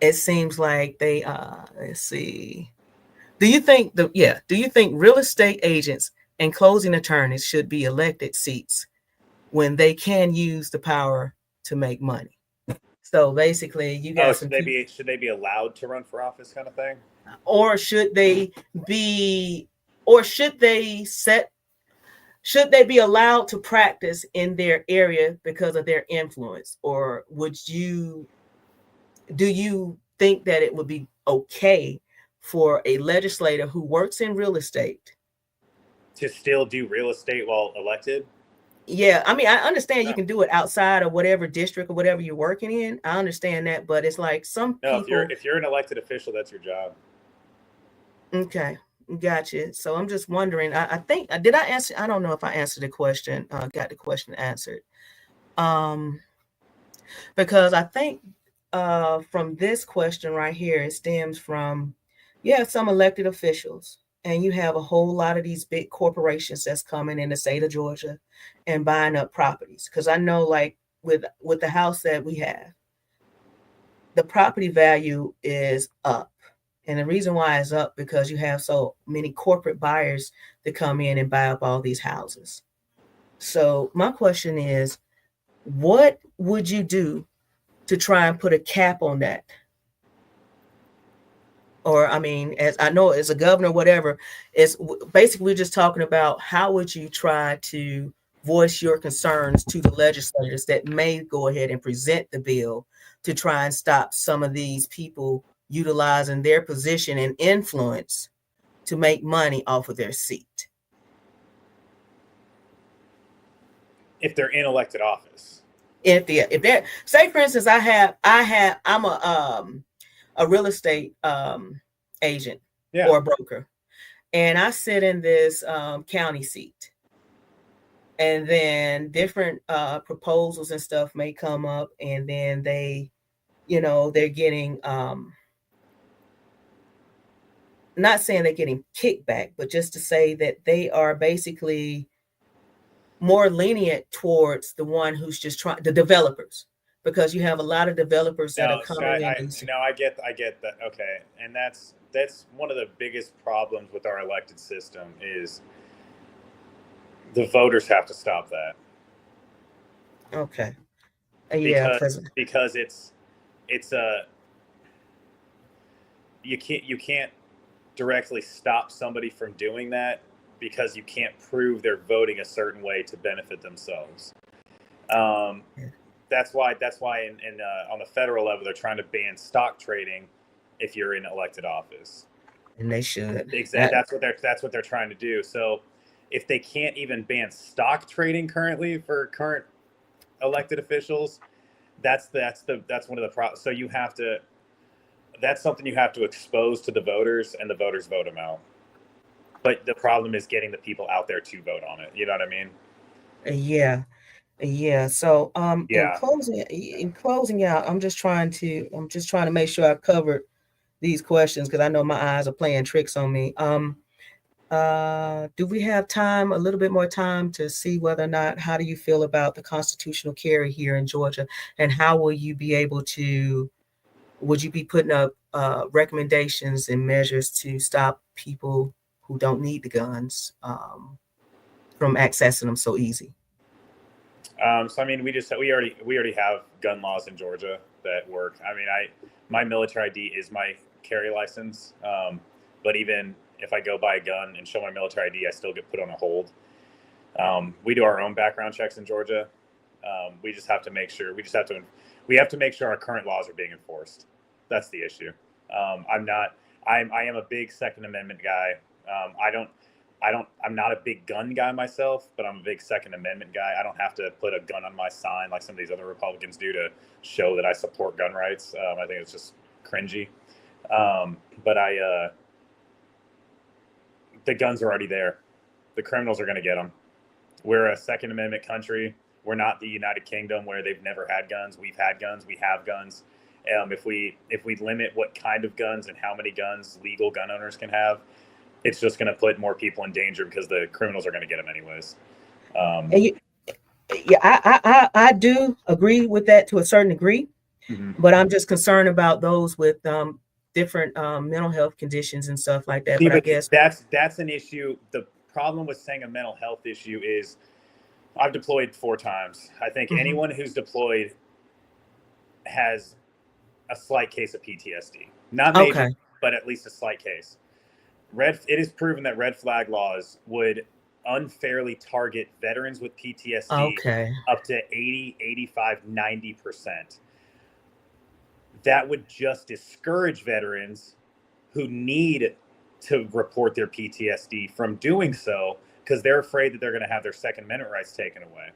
it seems like they let's see. Do you think real estate agents and closing attorneys should be elected seats when they can use the power to make money? So basically, you got should they be allowed to run for office, kind of thing? Or should they be allowed to practice in their area because of their influence? Or do you think that it would be okay for a legislator who works in real estate to still do real estate while elected? Yeah, I mean, I understand you can do it outside of whatever district or whatever you're working in. I understand that, but it's like people. If you're an elected official, that's your job. Okay, gotcha. So I'm just wondering. I think did I answer? I don't know if I answered the question. Got the question answered. Because I think from this question right here, it stems from some elected officials. And you have a whole lot of these big corporations that's coming in the state of Georgia and buying up properties. Because I know, like with the house that we have, the property value is up. And the reason why it's up because you have so many corporate buyers that come in and buy up all these houses. So my question is, what would you do to try and put a cap on that? Or, I mean, as I know, as a governor, whatever, it's basically we're just talking about how would you try to voice your concerns to the legislators that may go ahead and present the bill to try and stop some of these people utilizing their position and influence to make money off of their seat. If they're in elected office. If they're, say for instance, I'm a real estate agent or a broker, and I sit in this county seat, and then different proposals and stuff may come up, and then they're getting not saying they're getting kickback, but just to say that they are basically more lenient towards the one who's just trying, the developers, because you have a lot of developers that are coming in. I get that. Okay. And that's one of the biggest problems with our elected system is the voters have to stop that. Okay. Because it's you can't directly stop somebody from doing that because you can't prove they're voting a certain way to benefit themselves. That's why in on the federal level they're trying to ban stock trading if you're in elected office. And they should. Exactly. That's what they're trying to do. So if they can't even ban stock trading currently for current elected officials, that's one of the problems. So you have to, that's something you have to expose to the voters, and the voters vote them out. But the problem is getting the people out there to vote on it. You know what I mean? Yeah. Yeah. So Yeah. in closing out, I'm just trying to make sure I covered these questions because I know my eyes are playing tricks on me. Do we have time, a little bit more time, to see whether or not, how do you feel about the constitutional carry here in Georgia, and how will you be able to, would you be putting up recommendations and measures to stop people who don't need the guns from accessing them so easy? So I mean, we already have gun laws in Georgia that work. I mean, my military ID is my carry license, but even if I go buy a gun and show my military ID, I still get put on a hold. We do our own background checks in Georgia. We just have to make sure our current laws are being enforced. That's the issue. I am a big Second Amendment guy. I'm not a big gun guy myself, but I'm a big Second Amendment guy. I don't have to put a gun on my sign like some of these other Republicans do to show that I support gun rights. I think it's just cringy. But the guns are already there. The criminals are going to get them. We're a Second Amendment country. We're not the United Kingdom where they've never had guns. We've had guns. We have guns. If we limit what kind of guns and how many guns legal gun owners can have, it's just going to put more people in danger because the criminals are going to get them anyways. I do agree with that to a certain degree, but I'm just concerned about those with different mental health conditions and stuff like that. See, but I guess that's an issue. The problem with saying a mental health issue is I've deployed 4 times. I think anyone who's deployed has a slight case of PTSD. Not major, but at least a slight case. It is proven that red flag laws would unfairly target veterans with PTSD up to 80, 85, 90%. That would just discourage veterans who need to report their PTSD from doing so because they're afraid that they're going to have their Second Amendment rights taken away.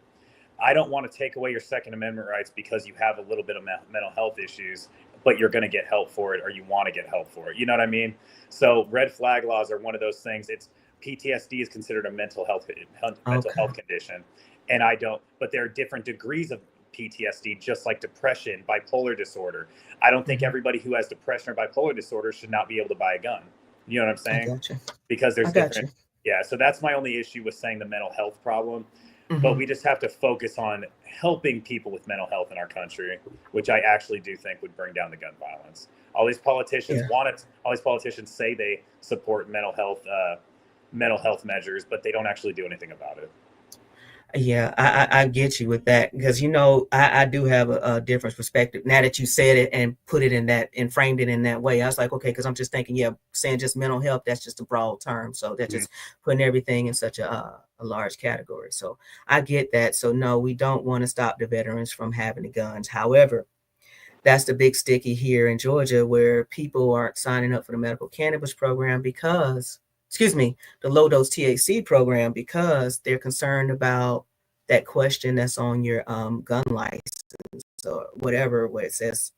I don't want to take away your Second Amendment rights because you have a little bit of mental health issues, but you're going to get help for it or you want to get help for it. You know what I mean? So red flag laws are one of those things. It's PTSD is considered a mental health condition. And but there are different degrees of PTSD, just like depression, bipolar disorder. I don't think everybody who has depression or bipolar disorder should not be able to buy a gun. You know what I'm saying? Because there's different. Yeah. So that's my only issue with saying the mental health problem. But we just have to focus on helping people with mental health in our country, which I actually do think would bring down the gun violence. All these politicians all these politicians say they support mental health measures, but they don't actually do anything about it. Yeah, I get you with that because, I do have a different perspective now that you said it and put it in that and framed it in that way. I was like, okay, because I'm just thinking, saying just mental health, that's just a broad term. So that's just putting everything in such a large category. So I get that. So no, we don't want to stop the veterans from having the guns. However, that's the big sticky here in Georgia where people aren't signing up for the medical cannabis program the low dose THC program because they're concerned about that question that's on your gun license or whatever, where it says,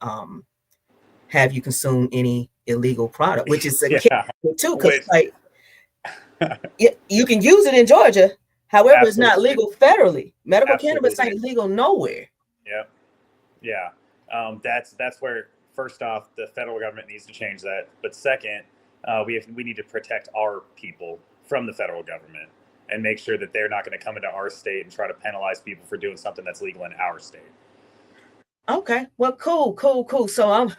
have you consumed any illegal product, which is a too, because you can use it in Georgia. However, it's not legal federally. Medical cannabis ain't legal nowhere. Yeah. That's where, first off, the federal government needs to change that. But second, we need to protect our people from the federal government and make sure that they're not going to come into our state and try to penalize people for doing something that's legal in our state. Okay, well, cool. So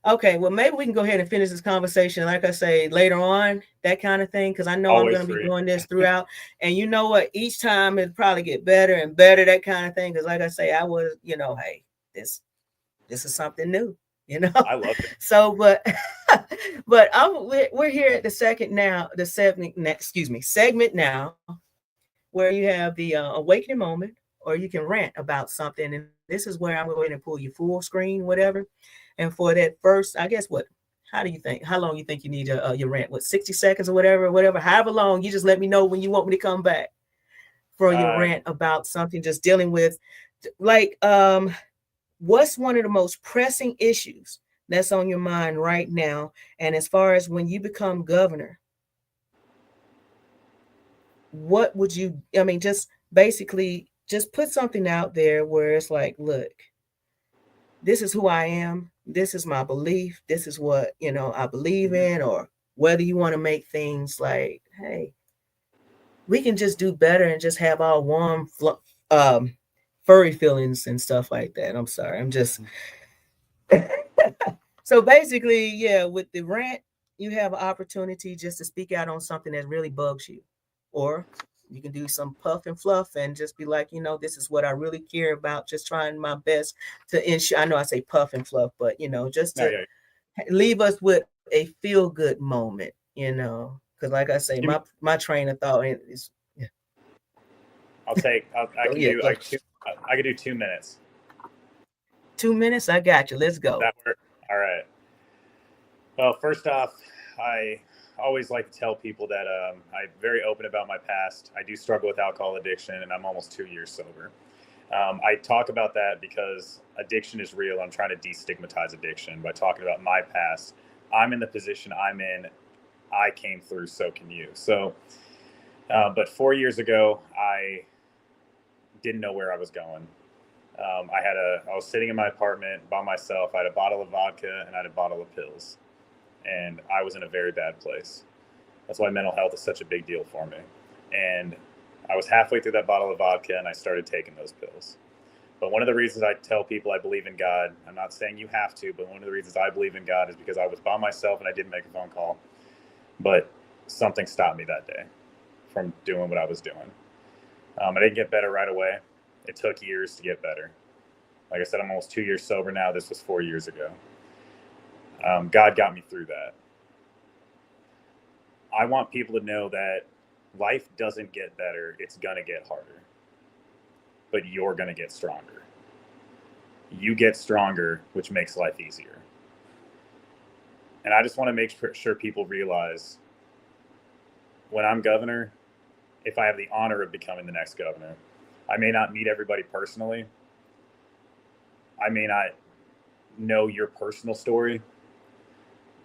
well, maybe we can go ahead and finish this conversation, like I say, later on, that kind of thing, because I know I'm going to be doing this throughout. And you know what? Each time it'll probably get better and better, that kind of thing. Because like I say, I was, hey, this is something new. I love it. So, but we're here at the segment now, where you have the awakening moment, or you can rant about something. And this is where I'm going to pull you full screen, whatever. And for that first, I guess how long you think you need your rant? 60 seconds or whatever, however long, you just let me know when you want me to come back for your rant about something, just dealing with what's one of the most pressing issues that's on your mind right now? And as far as when you become governor, what would you, I mean, just basically just put something out there where it's like, look, this is who I am. This is my belief. This is what, I believe in, or whether you want to make things like, hey, we can just do better and just have our warm, furry feelings and stuff like that. I'm sorry. I'm just. So basically, yeah, with the rant, you have an opportunity just to speak out on something that really bugs you. Or you can do some puff and fluff and just be like, this is what I really care about, just trying my best to ensure. I know I say puff and fluff, but, just to leave us with a feel good moment, because like I say, my train of thought is. Yeah. I can do 2 minutes. 2 minutes? I got you. Let's go. That work? All right. Well, first off, I always like to tell people that I'm very open about my past. I do struggle with alcohol addiction, and I'm almost 2 years sober. I talk about that because addiction is real. I'm trying to destigmatize addiction by talking about my past. I'm in the position I'm in. I came through, so can you. So, but 4 years ago, I didn't know where I was going. I was sitting in my apartment by myself. I had a bottle of vodka and I had a bottle of pills, and I was in a very bad place. That's why mental health is such a big deal for me. And I was halfway through that bottle of vodka and I started taking those pills. But one of the reasons I tell people I believe in God, I'm not saying you have to, but one of the reasons I believe in God is because I was by myself and I didn't make a phone call. But something stopped me that day from doing what I was doing. I didn't get better right away. It took years to get better. Like I said, I'm almost 2 years sober now. This was 4 years ago. God got me through that. I want people to know that life doesn't get better. It's going to get harder. But you're going to get stronger. You get stronger, which makes life easier. And I just want to make sure people realize when I'm governor, if I have the honor of becoming the next governor, I may not meet everybody personally. I may not know your personal story,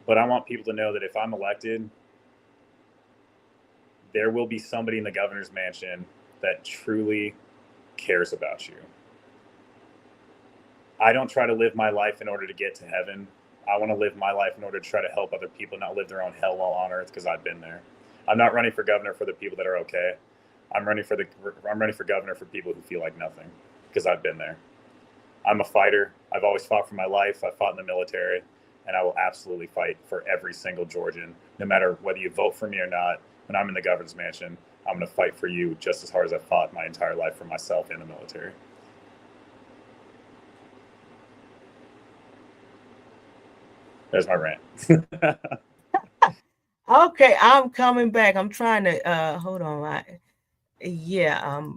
but I want people to know that if I'm elected, there will be somebody in the governor's mansion that truly cares about you. I don't try to live my life in order to get to heaven. I want to live my life in order to try to help other people not live their own hell while on earth, because I've been there. I'm not running for governor for the people that are okay. I'm running for governor for people who feel like nothing, because I've been there. I'm a fighter. I've always fought for my life. I fought in the military, and I will absolutely fight for every single Georgian, no matter whether you vote for me or not. When I'm in the governor's mansion, I'm going to fight for you just as hard as I fought my entire life for myself in the military. There's my rant. Okay, I'm coming back. I'm trying to hold on. Here I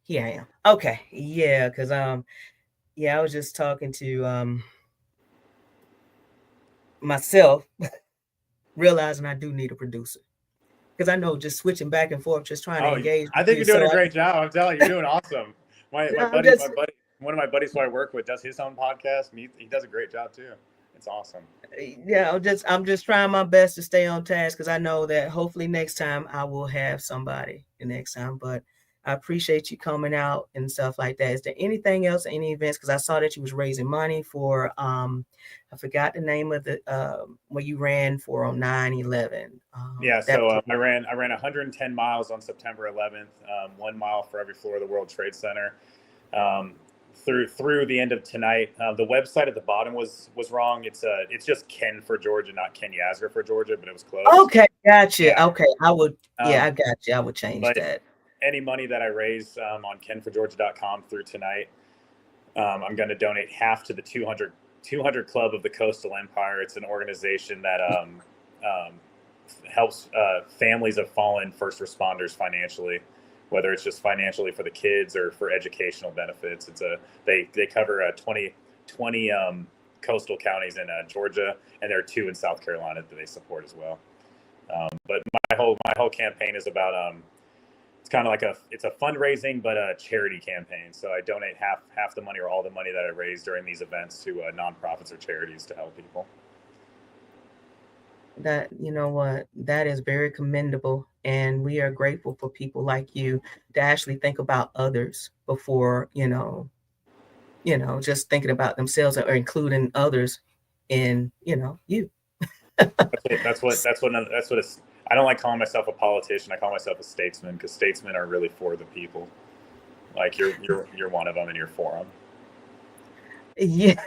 am. Okay, yeah, because I was just talking to myself, realizing I do need a producer, because I know just switching back and forth, just trying to engage. I think you're doing a great job. I'm telling you, you're doing awesome. My buddy, one of my buddies who I work with does his own podcast. And he does a great job too. It's awesome. Yeah, I'm just trying my best to stay on task, because I know that hopefully next time I will have somebody the next time. But I appreciate you coming out and stuff like that. Is there anything else, any events? Because I saw that you was raising money for I forgot the name of the where you ran for on 9/11. I ran 110 miles on September 11th, 1 mile for every floor of the World Trade Center. Through the end of tonight, the website at the bottom was wrong. It's just Ken for Georgia, not Ken Yasger for Georgia, but it was close. Okay, gotcha. Yeah. Okay, I would. I got you. I would change that. Any money that I raise on kenforgeorgia.com through tonight, I'm going to donate half to the 200 Club of the Coastal Empire. It's an organization that helps families of fallen first responders financially, whether it's just financially for the kids or for educational benefits. They cover 20 coastal counties in Georgia, and there are 2 in South Carolina that they support as well. But my whole campaign is about it's kind of like it's a fundraising, but a charity campaign. So I donate half the money or all the money that I raise during these events to nonprofits or charities to help people. That, you know what, that is very commendable. And we are grateful for people like you to actually think about others before, just thinking about themselves or including others in, you. That's what it's, I don't like calling myself a politician. I call myself a statesman, because statesmen are really for the people. Like you're one of them, and you're for them. Yeah.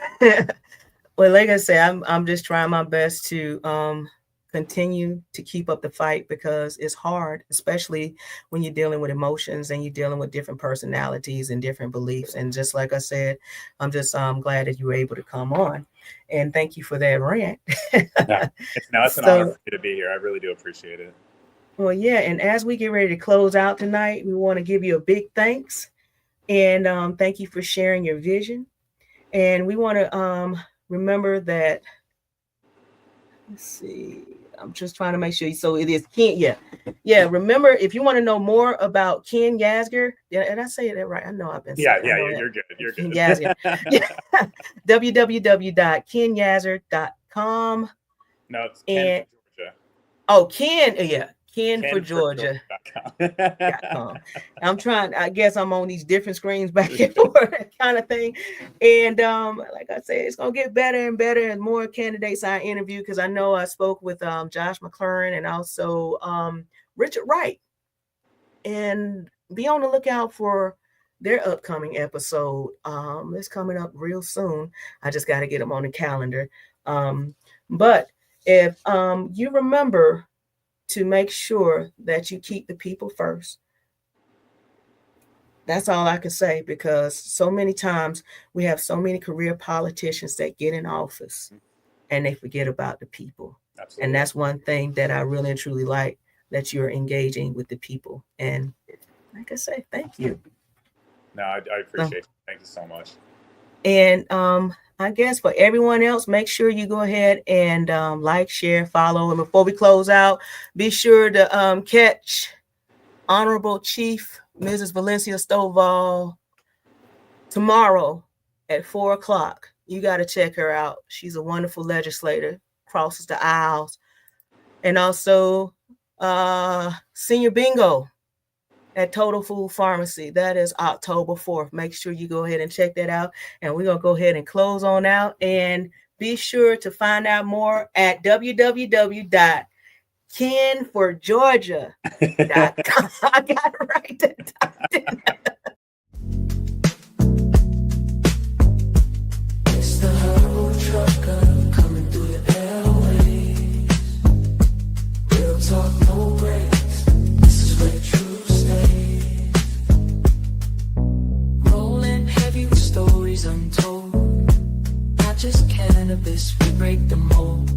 Well, like I say, I'm just trying my best to continue to keep up the fight, because it's hard, especially when you're dealing with emotions and you're dealing with different personalities and different beliefs. And just like I said, I'm just glad that you were able to come on, and thank you for that rant. It's an honor for me to be here. I really do appreciate it. Well, yeah. And as we get ready to close out tonight, we want to give you a big thanks, and thank you for sharing your vision. And we want to remember that. Let's see. I'm just trying to make sure. So it is Ken. Yeah. Remember, if you want to know more about Ken Yasger, and I say that right. I know I've been. Yeah. You're good. You're good. Yasger. Yeah. www.kenyasger.com. No, it's Ken for Georgia. Oh, Ken. Yeah. Ken for Georgia. I'm trying, I guess I'm on these different screens back and forth, kind of thing. And like I said, it's going to get better and better as more candidates I interview, because I know I spoke with Josh McLaurin and also Richard Wright. And be on the lookout for their upcoming episode. It's coming up real soon. I just got to get them on the calendar. But if you remember to make sure that you keep the people first. That's all I can say, because so many times we have so many career politicians that get in office and they forget about the people. Absolutely. And that's one thing that I really and truly like, that you're engaging with the people. And like I say, thank you. No, I appreciate it. Thank you so much. And I guess for everyone else, make sure you go ahead and like, share, follow. And before we close out, be sure to catch Honorable Chief Mrs. Valencia Stovall tomorrow at 4:00. You got to check her out. She's a wonderful legislator, crosses the aisles. And also Senior Bingo at Total Food Pharmacy. That is October 4th. Make sure you go ahead and check that out. And we're going to go ahead and close on out. And be sure to find out more at www.kenforgeorgia.com. I got it right that time. It's the herbal trucker coming through the airways. Real talk, no breaks. This is where truth. Stories untold, not just cannabis, we break the mold.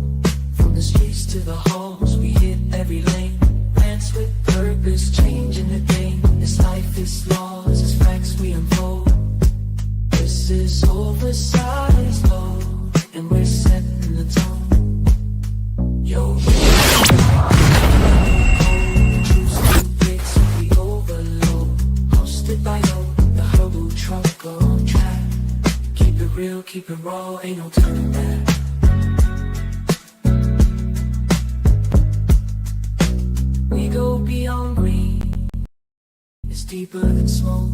From the streets to the halls, we hit every lane. Plants with purpose, changing the game. This life is laws, it's facts we unfold. This is oversized load, and we're setting the tone. Yo, truths to breaks, we overload. Hosted by Yo, the herbal truck on track. Keep it real, keep it raw, ain't no turning back. We go beyond green, it's deeper than smoke.